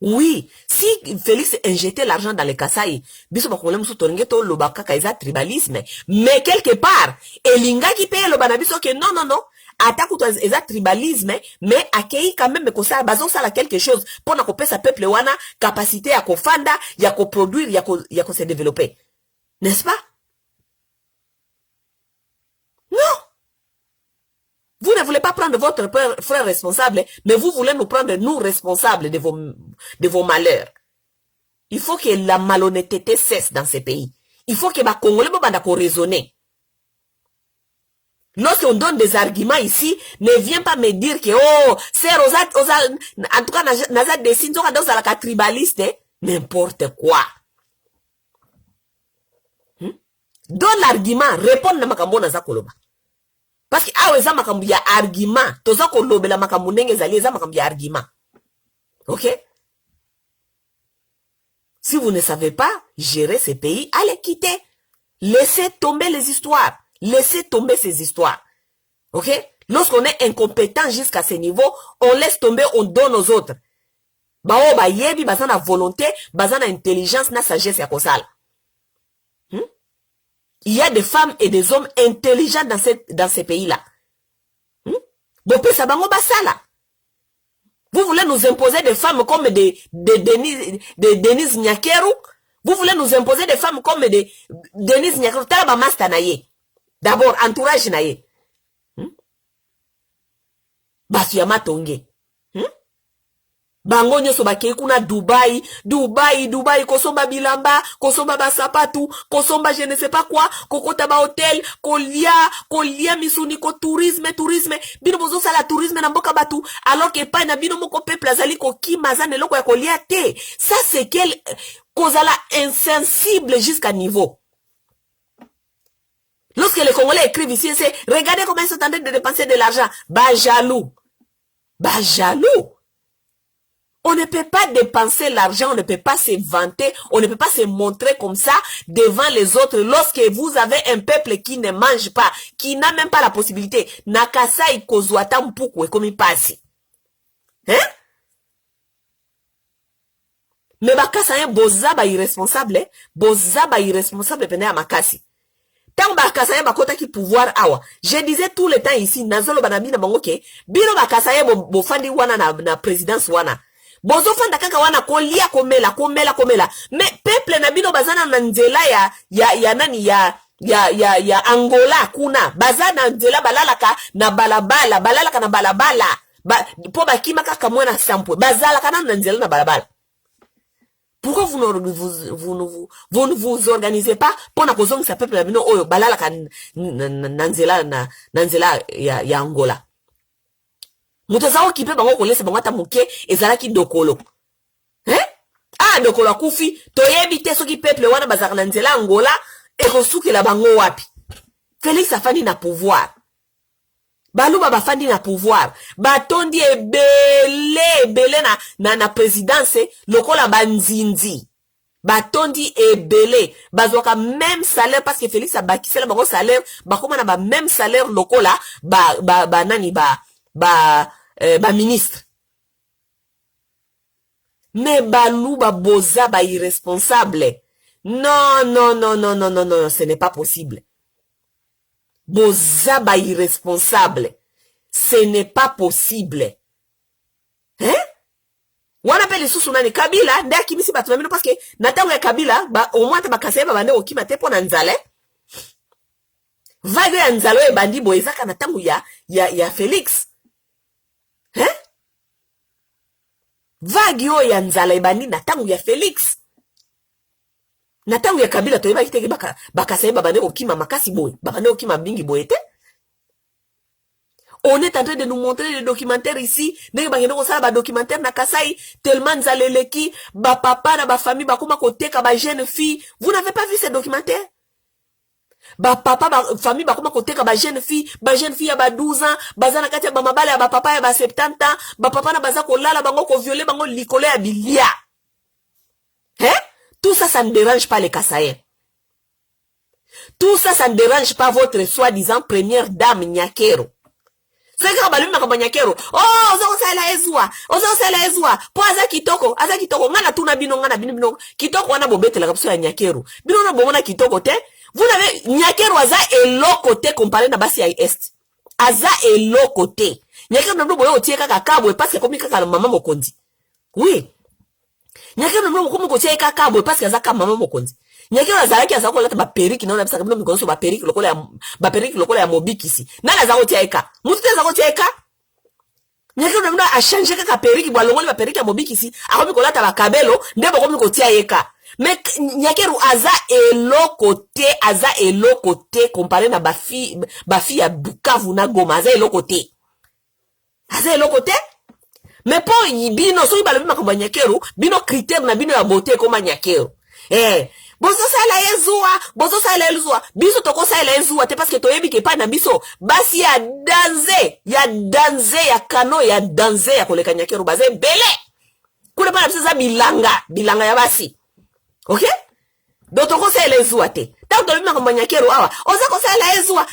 Oui, si Félix injectait l'argent dans les Kasai, biso bakongole musu toringe to lo bakaka eza tribalisme, mais quelque part, elinga ki paye lo banabiso que non, attaque eza tribalisme, mais akei quand même ko ça bazo sala quelque chose pour na kopesa peuple wana capacité ya kofanda, ya ko produire, ya ko se développer. N'est-ce pas? Non. Vous ne voulez pas prendre votre frère responsable, mais vous voulez nous prendre nous responsables de vos malheurs. Il faut que la malhonnêteté cesse dans ces pays. Il faut que les Congolais puissent raisonner. Lorsqu'on donne des arguments ici, ne viens pas me dire que oh, c'est Rosat, en tout cas, Nazat dessine, dans la tribaliste, n'importe quoi. Donne l'argument, réponds na makambo na za koloba. Parce que awe za makambo ya argument, toza kolobela makambo ndenge zali za makambo ya argument. OK? Si vous ne savez pas gérer ces pays, allez quitter. Laissez tomber les histoires. Laissez tomber ces histoires. OK? Lorsqu'on est incompétent jusqu'à ce niveau, on laisse tomber, on donne aux autres. Bao ba yebi bazana volonté, bazana intelligence na sagesse ya kosala. Il y a des femmes et des hommes intelligents dans ces pays-là. Vous voulez nous imposer des femmes comme des Denise Nyakeru? Vous voulez nous imposer des femmes comme des Denise Nyakeru? D'abord, entourage naye. basu ya matonge. Bango nyonso bakei kuna Dubai, kosomba bilamba, kosomba basapatu, kosomba je ne sais pas quoi, kokota ba hotel, kolia misuni ko tourisme, bino bozo sala tourisme na mboka batu, alors que pa na bino moko peuple azali ko kimaza ne loko ya kolia te. Ça c'est quel kozala insensible jusqu'à niveau. Lorsque les Congolais écrivent ici, c'est regardez comment ils sont en train de dépenser de l'argent. Bah jaloux. On ne peut pas dépenser l'argent, on ne peut pas se vanter, on ne peut pas se montrer comme ça devant les autres lorsque vous avez un peuple qui ne mange pas, qui n'a même pas la possibilité. Nakasa ikozwata mpuku comme il passe. Hein? Mais bakasa un bozaba irresponsable, pende ya makasi. Tant bakasa un bakota ki pouvoir awa. Je disais tout le temps ici, nazolo banami na bangoke, bino bakasa un bofandi wana na présidence wana. Bozo fanda kaka wana kolia komela. Mais peuple na bino bazana na nzela ya nani ya Angola kuna. Bazana nzela balalaka na balabala. Po bakima kaka mwana sampwe. Bazalaka na nzela na balabala. Pourquoi vous ne vous organisez pas pour na kozongisa peuple na bino oyo balalaka na nzela ya Angola? Mutazao kipe bango kolese bango ata muke ezalaki dokolo. Dokolo akufi toyebi te soki peuple wana bazaka na nzela Angola ekosukela bango wapi. Félix afandi na pouvoir. Baluba bafandi na pouvoir. Batondi ebele na présidence lokola banzinzi. Batondi ebele. Bazwaka même salaire parce que Félix a bakisela bango salaire. Bakoma na ba même salaire lokola ministre. Mais baluba boza ba irresponsable. Non, ce n'est pas possible. Boza ba irresponsable. Ce n'est pas possible. Wana pele susu nani Kabila nda kimisi batu mamino parce que natango ya Kabila au moins ta bakasa ba bande okima te pona nzale. Vague ya nzalo e bandi boezaka natango ya Félix. Vagio ya nzala ebandi na tangu ya Félix. Na tangu ya Kabila toyeba kiteke bakasa babande okima makasi boy. Babande okima bingi boyete. On est en train de nous montrer les documentaires ici. Ndenge bangeno ko sala ba documentaire na Kasai tellement nzaleleki ba papa na ba famille ba koma koteka ba jeune fille. Vous n'avez pas vu ces documentaires? Ba papa ba famille ba koma koteka ba jeune fille ya ba 12 ans, bazana kati ya ba mabala ya ba papa ya ba 70 ans, ba papa na baza ko lala bango ko violer bango likolo ya bilia. Tout ça, ça ne dérange pas les Kassaïens. Tout ça, ça ne dérange pas votre soi-disant première dame Nyakero. C'est quand balumi makamba Nyakero. Oh, ozo sala ezwa. Po aza kitoko, ngana tuna bino kitoko wana bobete la kapso ya Nyakero. Bino na bomona kitoko te. Vous n'avez Nyakero aza eloko te comparé na basi ya est. Aza eloko te. Nyakero na bobo otie kaka kabwe parce que komi kaka mama mokondi. Oui. Nyakero na bobo komi kaka kabwe parce que aza kaka mama mokondi. Nyakero azalaki azako lata ba periki na bisa kabino mikonso ba periki lokola ya mobikisi. Nana azako tieka. Mutu te azako tieka. Nyakero na mna a changer kaka periki bwa longoli ba periki ya mobikisi. Akomi kolata ba kabelo ndebo komi kotia yeka. Mais Nyakero aza eloko te comparé na bafi ya Bukavu na Goma aza eloko te. Mais po bino so ibalo bima komba Nyakero bino critère na bino ya beauté koma Nyakero. Bozo sala ezua biso toko sala ezua te parce que toyebi ke pa na biso basi ya danze ya kano ya danze ya koleka Nyakero baze bele kuna pa na biso za bilanga ya basi. OK? Donc toko sala ezua te tant to bima komba Nyakero awa oza ko sala ezua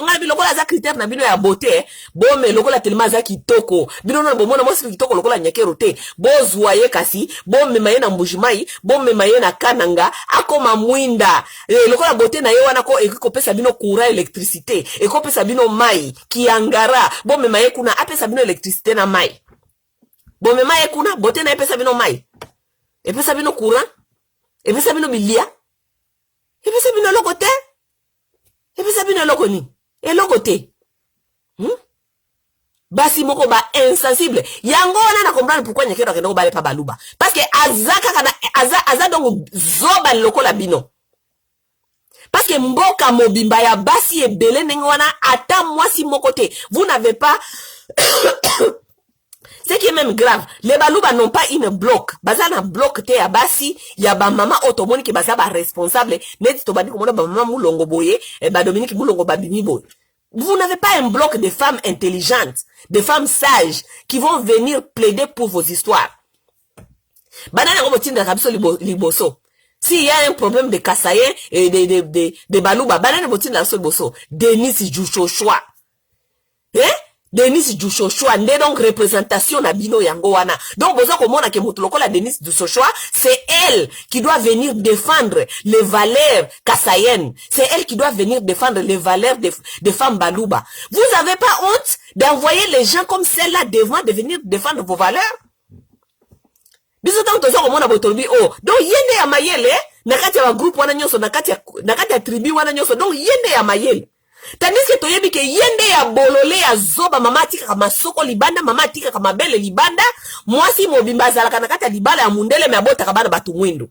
ngala bilokola za critère na bino ya beauté bome lokola tellement za kitoko bino na bomona mosi kitoko lokola Nyakero te bozwa ye kasi bome maye na mbujimai bome maye na kananga akoma mwinda lokola beauté na ye wana ko ekopesa bino courant électricité ekopesa bino mai kiangara bome maye kuna apesa bino électricité na mai bome maye kuna beauté na epesa bino mai epesa bino courant epesa bino bilia epesa bino lokote epesa bino lokoni eloko te. basi moko ba insensible yango wana na comprendre pourquoi nyekero akende bale pa baluba parce que azaka kana aza donc zoba lokola bino parce que mboka mobimba ya basi ebele ndenge wana ata mwasi moko te vous n'avez pas ce qui est même grave, les baluba n'ont pas une bloc. Baza na bloc te ya basi, ya ba mama otomoni ki baza ba responsable. Neti to badi komona ba mama mulongo boye, ba Dominique mulongo ba bimi boye. Vous n'avez pas un bloc de femmes intelligentes, de femmes sages, qui vont venir plaider pour vos histoires. Banana comme tinda kabiso liboso. S'il y a un problème de Kassayen et de baluba, banana botinda kabiso liboso. Denis Djouchochoa. Hein? Denis Djouchochoa, n'est donc représentation na bino yango wana. Donc, besoin que mona ke mutuloko la Denis Djouchochoa, c'est elle qui doit venir défendre les valeurs kassayennes. C'est elle qui doit venir défendre les valeurs des femmes balouba. Vous avez pas honte d'envoyer les gens comme celle-là devant de venir défendre vos valeurs? Biso tanto zo mona botolbi oh. Donc, yende ya mayele, nakati ya groupe wana nyoso, nakati ya tribu wana nyoso. Donc, yende ya mayele. Tandis que toyebi ke yende ya bolole ya zoba mama atika kama soko libanda mama atika kama bele libanda mwasi mobimba zalaka na kati ya libala ya mundele me abota kabana batu mwindo.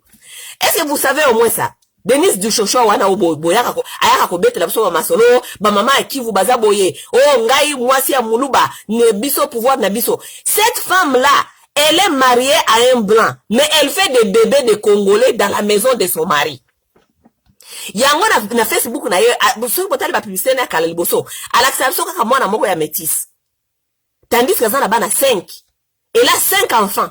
Est-ce que vous savez au moins ça? Denis Djouchochoa wana boyaka ko ayaka ko betela biso masolo ba mama akivu baza boye oh ngai mwasi ya muluba ne biso pouvoir na biso. Cette femme là elle est mariée à un blanc mais elle fait des bébés de Congolais dans la maison de son mari. Yango na Facebook na yo so botali ba publicité na kala liboso alakisa biso kaka mwana moko ya métis tandis que zana bana 5 elle a 5 enfants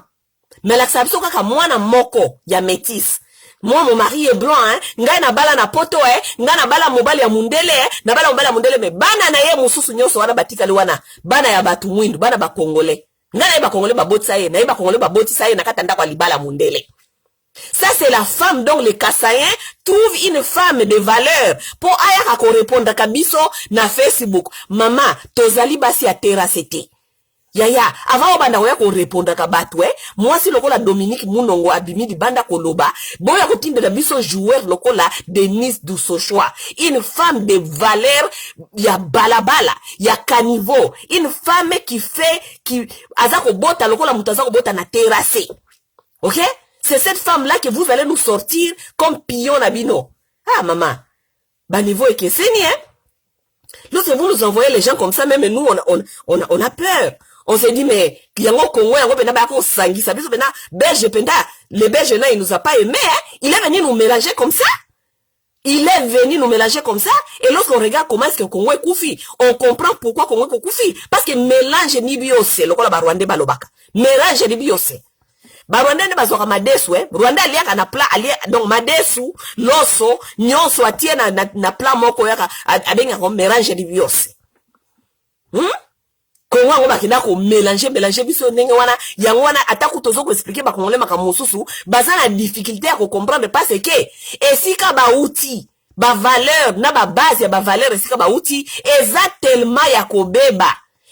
mais alakisa biso kaka mwana moko ya métis. Moi mon mari est blanc hein ngai na bala na poto ngai na bala mobali ya mundele na bala mobali ya mundele me bana na ye mususu nyoso wana batikali wana bana ya batu mwindu bana ba Congolais ngai na ba Congolais ba botisa ye na ba Congolais ba botisa ye na katanda kwa libala mundele. Ça c'est la femme donc les Kassayen trouvent une femme de valeur pour ayaka ko répondre kabiso na Facebook mama tozali basi ya terrasete yaya avant obanda oya ko répondre ka batwe moi si lokola Dominique Munongo abimi di banda koloba boya ko tindela biso joueur lokola Denis Djouchochoa une femme de valeur ya balabala ya caniveau une femme qui fait qui azako bota lokola mutazako bota na terrasse. OK? C'est cette femme-là que vous allez nous sortir comme pion nabino. Ah, maman. Bah, niveau est que c'est ni, hein. Lorsque vous nous envoyez les gens comme ça, même nous, on a peur. On se dit, mais, yango Congo, yango penda ba ko sangi, ça veut dire, belge penda, le belge là, il nous a pas aimé, hein. Il est venu nous mélanger comme ça. Il est venu nous mélanger comme ça. Et lorsqu'on regarde comment est-ce que Congo est koufi, on comprend pourquoi Congo est koufi. Parce que mélange ni biose, lokola ba Rwanda balobaka. Mélange ni biose. Ba Rwanda ne bazoka madesu Rwanda aliaka na pla alia donc madesu loso nyonso atie na pla moko yaka abenga ko mélange di biose. Kongo ngo bakina ko mélanger biso ndenge wana yango wana ataku tozo ko expliquer ba kongole makamususu baza na difficulté à comprendre parce que esika ba outil ba valeur na ba base ya ba valeur esika ba outil eza tellement ya kobeba.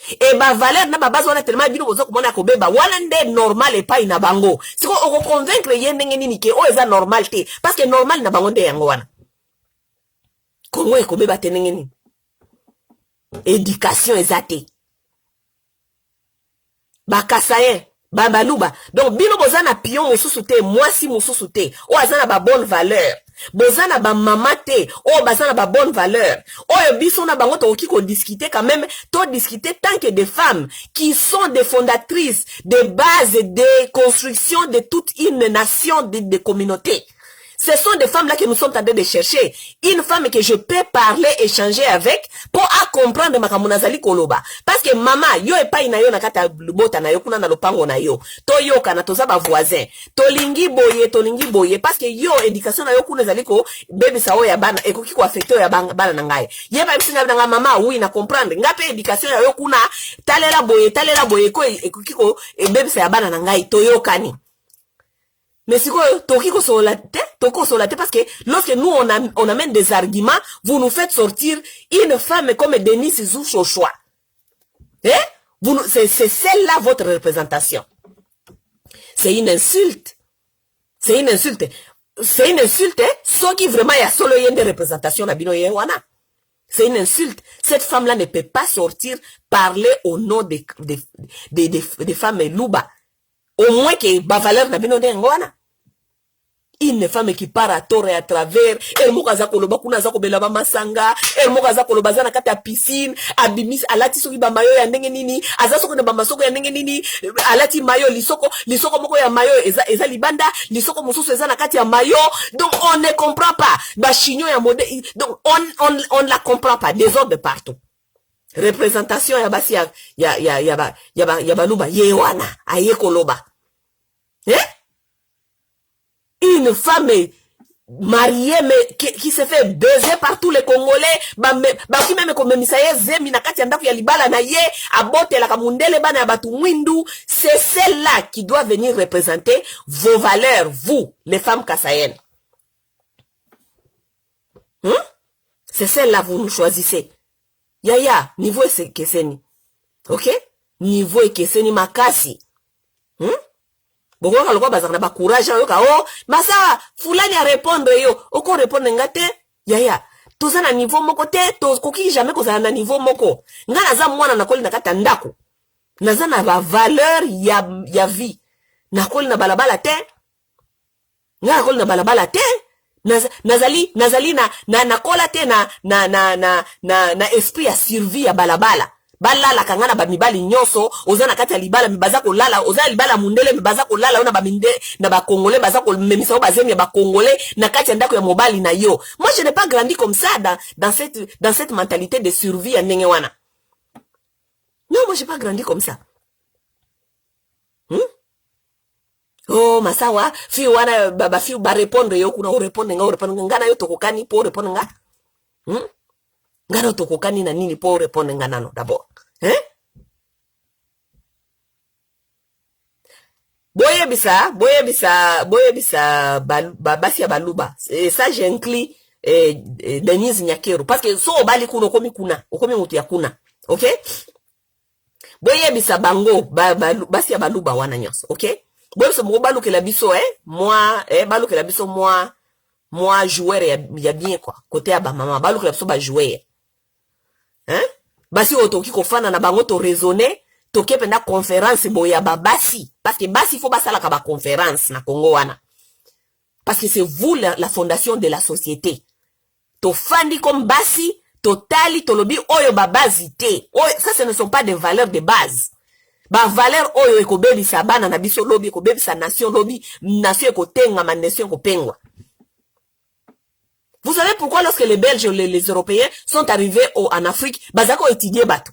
Et ba valeur na ba base wana tellement bino bozo komona ko beba wana nde normal et pas ina bango siko oko convaincre yende ngeni ni ke o eza normal te parce que normal na bango nde yango wana kongo e ko beba tenengeni éducation ezate ba Kassayen ba baluba donc bino boza na pion mususu te mwasi mususu te o azana ba bonne valeur bozana ba mama te o bazana ba bonne valeur o biso na bango to ko discuter quand même to discuter tant que des femmes qui sont des fondatrices de base de construction de toute une nation de communauté. Ce sont des femmes là que nous sommes en train de chercher. Une femme que je peux parler, échanger avec pour comprendre makamunazali koloba. Parce que maman, yo e pa ina yo na kata bota na yo kuna na lopango na yo. To yo kana toza ba voisin. Tolingi boye parce que yo éducation na yo kuna zali ko bébé sao ya bana ekoki ko affecter ya bana na ngai. Ye ba bisinga na mama oui na comprendre. Ngape éducation ya yo kuna talela boye ko ekoki ko bébé sa ya bana na ngai to yo kani. Mais si quoi, toko solate parce que lorsque nous on amène des arguments, vous nous faites sortir une femme comme Denis Djouchochoa. C'est celle-là votre représentation. C'est une insulte. C'est une insulte. Ce qui vraiment y a solo yende représentation na bino yewana. C'est une insulte. Cette femme-là ne peut pas sortir parler au nom des femmes louba. Au moins que ba valeur na bino ngwana. Une femme qui part à tort et à travers, elle mokaza koloba kuna za kobela ba masanga, elle mokaza koloba za na kata piscine, abimis alati soki ba mayo ya ndenge nini, azaso ko ba masoko ya ndenge nini, alati mayo lisoko moko ya mayo eza libanda, lisoko mususu eza na kati ya mayo. Donc on ne comprend pas. Ba chignon ya mode, donc on la comprend pas, désordre partout. Représentation ya basi ya baluba yewana aye koloba. Une femme mariée mais qui se fait baiser par tous les Congolais, qui même comme misaye zemi na kati ndaku ya libala na ye abote la kamundele bana ya batu mwindu. C'est celle-là qui doit venir représenter vos valeurs, vous les femmes kassayennes. C'est celle-là vous nous choisissez. Yaya niveau keseni, ok, niveau keseni makasi. Bongo kaloko bazana ba courage yo ka oh masa fulani a répondre yo oko répondre ngate yaya toza na niveau moko te to koki jamais ko za na niveau moko ngana za mwana na koli na kata ndako naza na ba valeur ya vie na koli na balabala te ngana koli na balabala te nazali na kola te na esprit ya survie ya balabala. Balala kangana ba mibali nyoso ozana kati ya libala mibaza ko lala ozana libala mundele mibaza ko lala ona ba minde na ba congolais baza ko memisa ba zemi ba congolais na kati ya ndako ya mobali na yo. Moi je n'ai pas grandi comme ça dans cette mentalité de survie ya ndenge wana. Non, moi j'ai pas grandi comme ça. Oh masawa fi wana baba fi ba répondre yo kuna o répondre ngana yo tokokani po répondre nga. Ngana tokokani na nini po répondre ngana no d'abord. Boye bisa basi ya baluba. Et ça j'inclus Denise Nyakero parce que so obali kuna okomi mutu ya kuna. OK? Boye bisa bango basi ya baluba wana nyos, OK? Boye bisa mo balukela biso moi balukela biso moi joueur ya bien quoi. Côté ya ba mama balukela biso ba joueur. Basi otoki kofana na bango to raisonner toke penda conférence boya babasi parce que basi faut basala ka ba conférence na Congo wana parce que c'est vous la fondation de la société to fandi comme basi totali tolobi oyo babasi te oyo ça ce ne sont pas des valeurs de base ba valeur oyo ekobebisa bana na biso lobi ekobebisa nation lobi nation ekotenga ma nation kopengwa. Vous savez pourquoi lorsque les Belges et les Européens sont arrivés en Afrique, bazako étudier bateau.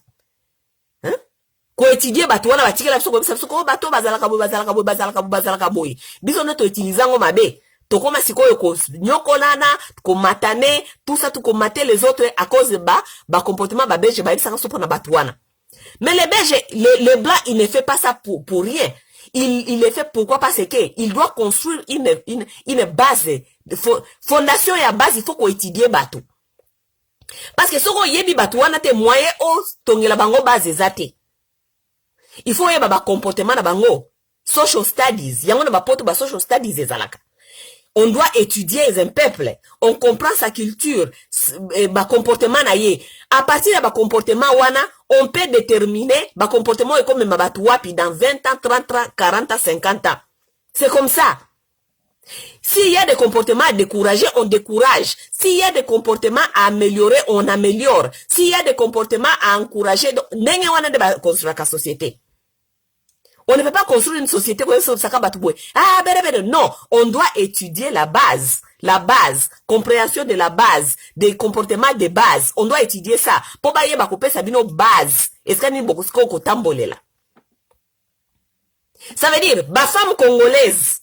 Ko étudier bateau wana batikela biso ko bateau bazalaka boy. Biso neto utilisant mabe. To koma sikoyo ko nyokolana, ko matane, tout ça tout ko mater les autres à cause de ba comportement ba Belge ba ibisa so pona bateau wana. Mais les Belges les blancs il ne fait pas ça pour rien. Il le fait pourquoi parce que il doit construire une base fondation ya base il faut qu'on étudie bateau parce que soko yebi bateau wana te moyen o tongela bango base zate il faut yeba ba comportement na bango social studies yango na ba poto ba social studies ezalaka. On doit étudier un peuple, on comprend sa culture, ba comportement na ye. À partir de ba comportement wana, on peut déterminer ba comportement comme mabatu wapi dans 20 ans, 30 ans, 40 ans, 50 ans. C'est comme ça. S'il y a des comportements à décourager, on décourage. S'il y a des comportements à améliorer, on améliore. S'il y a des comportements à encourager, nenge wana de ba construire la société. On ne peut pas construire une société comme ça. Ah, non. On doit étudier la base, compréhension de la base, des comportements de base. On doit étudier ça. Pour bailler ba couper ça bino base. Est-ce qu'il y a beaucoup de tambolé là? Ça veut dire, ma femme congolaise,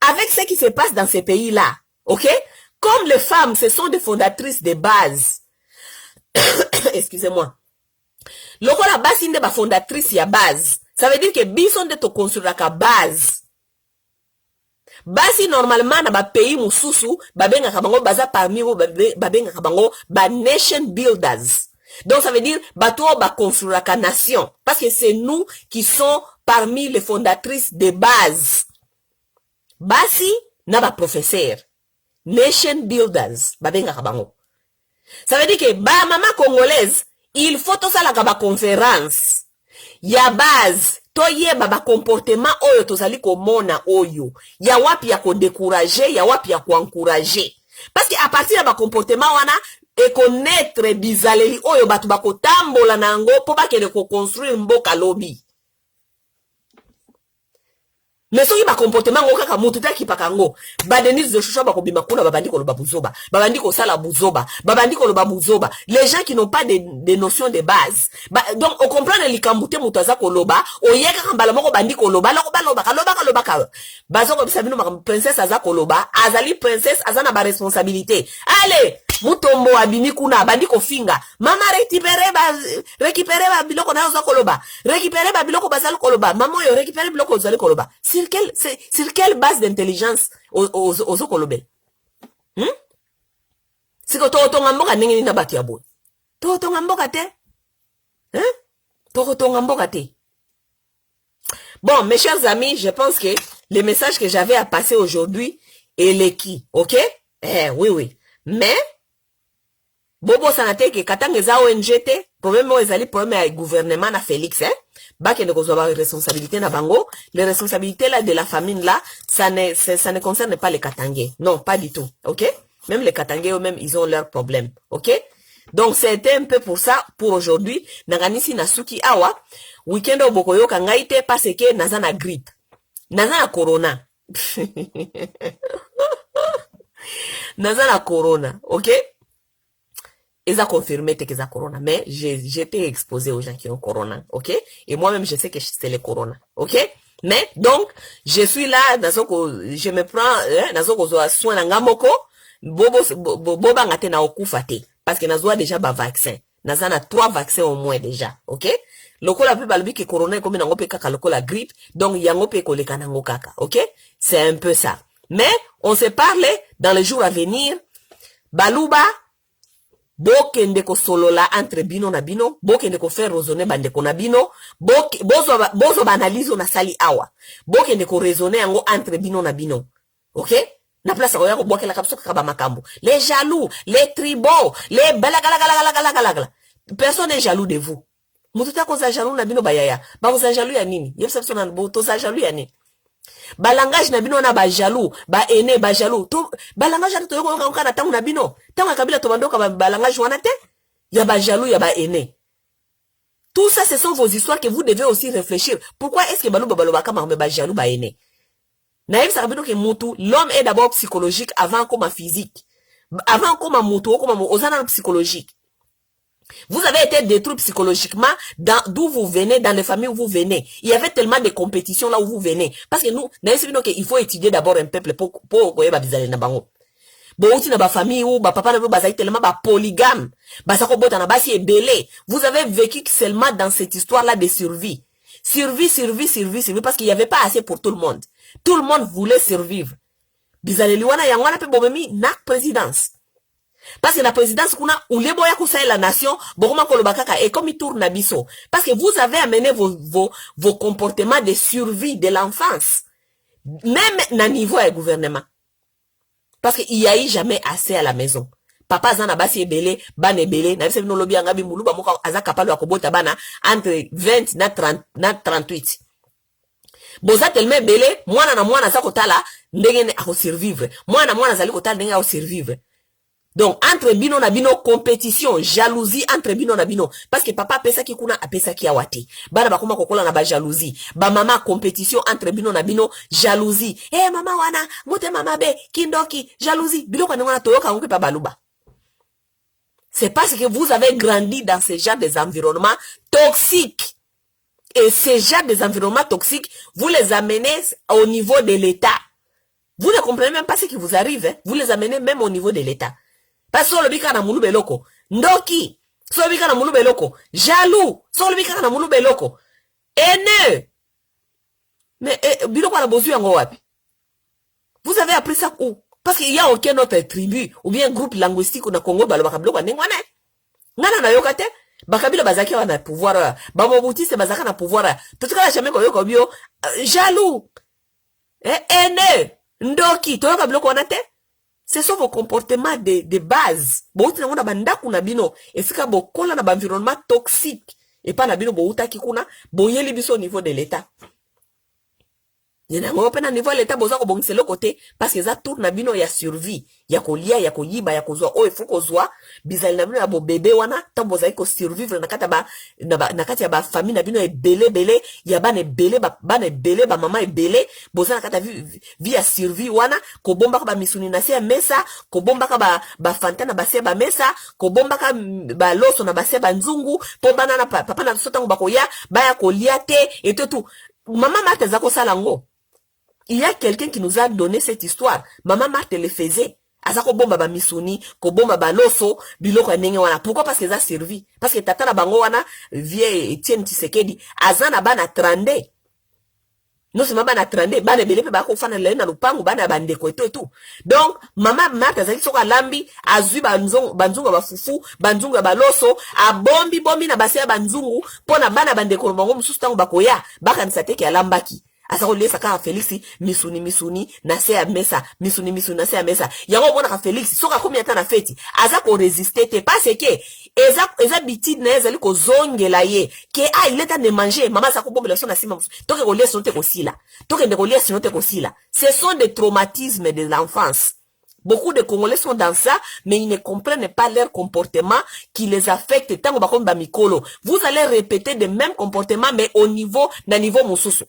avec ce qui se passe dans ces pays-là, ok? Comme les femmes, ce sont des fondatrices de base. Excusez-moi. Loko la base, c'est une fondatrice ya base. Ça veut dire que bison de to construire la base. Basi normalement na ba pays mususu babenga kabango baza parmi vo babenga kabango ba nation builders. Donc ça veut dire bato ba construire la nation parce que c'est nous qui sont parmi les fondatrices de base. Basi na ba professeur. Nation builders babenga kabango. Ça veut dire que ba maman congolaise, il faut tout ça la conférence. Ya base, toyeba ba comportement oyo tozali komona oyo. Ya wapi ya ko décourager, ya wapi ya ko encourager. Parce que à partir de ba comportement wana et connaître bizaleli oyo batu bako tambola nango po ba kene ko construire mboka lobby. Mais soki ba comportement ngo kaka mutu ta kipaka ngo ba Denise de Choucha ba ko bima kuna babandi ko loba buzoba babandi ko sala buzoba babandi ko loba buzoba les gens qui n'ont pas des notions de base donc on comprend les kambute mutu aza ko loba o yeka kambala moko bandi ko loba la ko ba loba ka bazo ko bisa bino ma princesse aza ko loba azali princesse azana ba responsabilité allez mutombo abimi kuna bandi ko finga mama récupérer ba biloko na zo koloba récupérer ba biloko basal koloba maman yo récupérer biloko zo koloba sur quelle base d'intelligence aux kolobel siko to ngamboka ningi na batu ya boy to ngamboka te to ngamboka te. Bon mes chers amis, je pense que le message que j'avais à passer aujourd'hui est le qui, OK? Oui mais bobo sanate ke katanga za ONG te problème o ezali problème ya gouvernement na Félix bake ne kozwa ba responsabilité na bango, les responsabilités là de la famine là ça ne concerne pas les Katangais, non pas du tout, OK? Même les Katangais eux-mêmes ils ont leurs problèmes, OK? Donc c'était un peu pour ça pour aujourd'hui. Nanganisi nasuki awa weekend o bokoyo kangaite parce que naza na grippe naza na corona naza na corona, OK? Ils ont confirmé que c'est corona, mais j'étais exposé aux gens qui ont corona, OK? Et moi-même, je sais que c'est le corona, OK? Mais, donc, je suis là, je me prends, dans soin d'angamoko, boba ngate na okufate, parce que nazoa déjà ba vaccin. Nazana 3 vaccins au moins déjà, OK? Loko la plus balbi que corona est comme nangope kaka loko la grippe, donc yangope koleka nango kaka, OK? C'est un peu ça. Mais, on se parle dans les jours à venir, baluba, bokende ko solola entre bino na bino, bokende ko faire raisonner bandeko na bino, bozo banalizo na sali awa, bokende ko raisonner yango entre bino na bino, OK? Na place ko yako bokela kapso kaba makambo, les jaloux, les tribaux, les balagala, personne n'est jaloux de vous. Mututa ko za jaloux na bino bayaya, ba ko za jaloux ya nini? Yebsa so na bo to za jaloux ya nini? Balangage na bino na ba jaloux, ba ene ba jaloux. To balangage to yoko kana tangu na bino. Tangu kabila to bandoka ba balangage wana te. Ya ba jaloux ya ba ene. Tout ça ce sont vos histoires que vous devez aussi réfléchir. Pourquoi est-ce que baluba baloba kama ba jaloux ba ene? Na yebsa kabino ke mutu, l'homme est d'abord psychologique avant comme physique. Avant comme mutu, comme ozana psychologique. Vous avez été détruit psychologiquement d'où vous venez, dans les familles où vous venez. Il y avait tellement de compétitions là où vous venez. Parce que nous, il faut étudier d'abord un peuple pour koyeba bizale na bango. Bo uti na ba famille ou ba papa na ba bazali tellement ba polygame. Ba sako bota na basi ebele. Vous avez vécu seulement dans cette histoire là de survie. Survie parce qu'il n'y avait pas assez pour tout le monde. Tout le monde voulait survivre. Bizale liwana yangwana pe bomemi na présidence. Parce que la présidence kuna ulebo ya kusaye la nation bokoma kolobakaka et comme il tourne na biso parce que vous avez amené vos comportements de survie de l'enfance même na niveau du gouvernement parce que il y a eu jamais assez à la maison papa zana basi ebele bana ebele na bise bino lobi anga bimuluba moka azaka palo akobota bana entre 20 na 30 na 38 boza tellement ebele mwana na mwana za kotala ndenge ako survivre mwana zali kotala ndenge ako survivre. Donc, entre bino na bino, compétition, jalousie entre bino na bino. Parce que papa pesa ki kuna apesa ki awate. Bana bakuma kokola na ba jalousie. Ba mama compétition entre bino na bino, jalousie. Eh mama wana, mote mama be, kindoki, jalousie. Bilo kwa nwana toyoka nguke pa baluba. C'est parce que vous avez grandi dans ce genre des environnements toxiques. Et ces genre des environnements toxiques, vous les amenez au niveau de l'État. Vous ne comprenez même pas ce qui vous arrive. Hein? Vous les amenez même au niveau de l'État. Parce que solo bika na mulube loko. Ndoki. Solo bika na mulube loko. Jaloux. Solo bika na mulube loko. Haineux. Mais biloko na bozu yango wapi? Vous avez appris ça où? Parce qu'il y a aucun autre tribu ou bien groupe linguistique na Congo balobaka biloko ndengwana. Ngana na yoka te. Bakabila bazaki wana pouvoir. Bamobuti se bazaka na pouvoir. Totika jamais ko yoko bio. Jaloux. Haineux. Ndoki. Toyoka biloko wana te. Ce sont vos comportements de base. Bouti na bandaku na bino. Esika bokola na environnement toxique. Et pas na bino bouta kikuna. Boyeli biso au niveau de l'État. Yena ngope na niveau de l'État boza ko bongiselo côté. Parce que ça tourne na bino ya survie. Ya kolia, ya koyiba, ya kozwa. Oh, il faut kozwa. Bizali na bino ya bo bébé wana. Tant boza ko survivre na kata ya ba famille na bino e belé. Ya bane belé, ba maman e belé. Boza na kata vie ya survie wana. Ko bomba ka ba misuni na se ya mesa. Ko bomba ka ba fanta na ba se ba mesa. Ko bomba ka ba loso na ba se ba nzungu. Po bana na papa na sota ngo bakoya. Ba ya kolia te. Et tout. Maman Marthe zako salango. Il y a quelqu'un qui nous a donné cette histoire. Maman Marthe le faisait. Azako bomba ba misuni, ko bomba ba loso, biloko ndenge wana. Pourquoi? Parce que ça servi. Parce que tata na bango wana, vie Etienne Tshisekedi, azana bana 30. Non seulement bana 30, bana belepe ba ko fana le na lupangu bana bandeko et tout. Donc, maman Marthe azaki soka lambi, azui banzungu ba fufu, banzungu ba loso, a bombi na basia banzungu, pona bana bandeko bango mususu tango bakoya, baka nsateki alambaki. Asako lesa ka Felix misuni na se ya mesa misuni na se ya mesa yango bona ka Felix soka komi ata na feti azako résister te parce que eza bitide na ezali ko zongela ye ke il est de manger maman sa ko bombela so na sima toke ko lesa te ko sila toke de ko lesa te ko sila. Ce sont des traumatismes de l'enfance. Beaucoup de Congolais sont dans ça, mais ils ne comprennent pas leur comportement qui les affecte tant ba komba mikolo. Vous allez répéter les mêmes comportements mais au niveau mususu.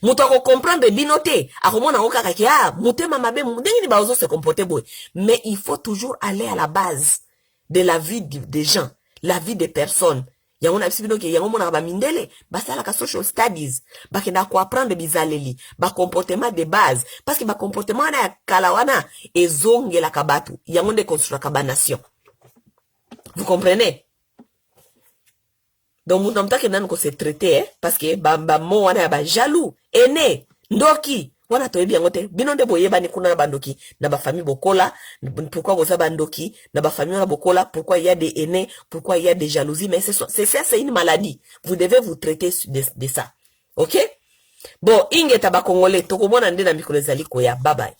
Muto ako comprendre binote, akomona okaka ki mutema mabe ndenge ni bazo se comporter boy. Mais il faut toujours aller à la base de la vie des gens, la vie des personnes. Yango na bisibino ke yango mona ba mindele, ba sala ka social studies, ba kenda ko apprendre bizaleli, ba comportement de base parce que ba comportement na kalawana ezongela kabatu, yango de construire ka nation. Vous comprenez? Donc, nous n'avons pas que se traiter, parce que, mo wana ba jaloux, aîné, ndoki, wana toye bien ngote, binonde boye bani kuna bandoki, na ba famille bokola, pourquoi vous avez bandoki, na ba famille bokola, pourquoi il y a des aînés, pourquoi il y a des jalousies, mais c'est ça, c'est une maladie. Vous devez vous traiter de ça. Ok? Bon, inge taba Congolais, toko mona nde na mikolo ezali koya, bye bye.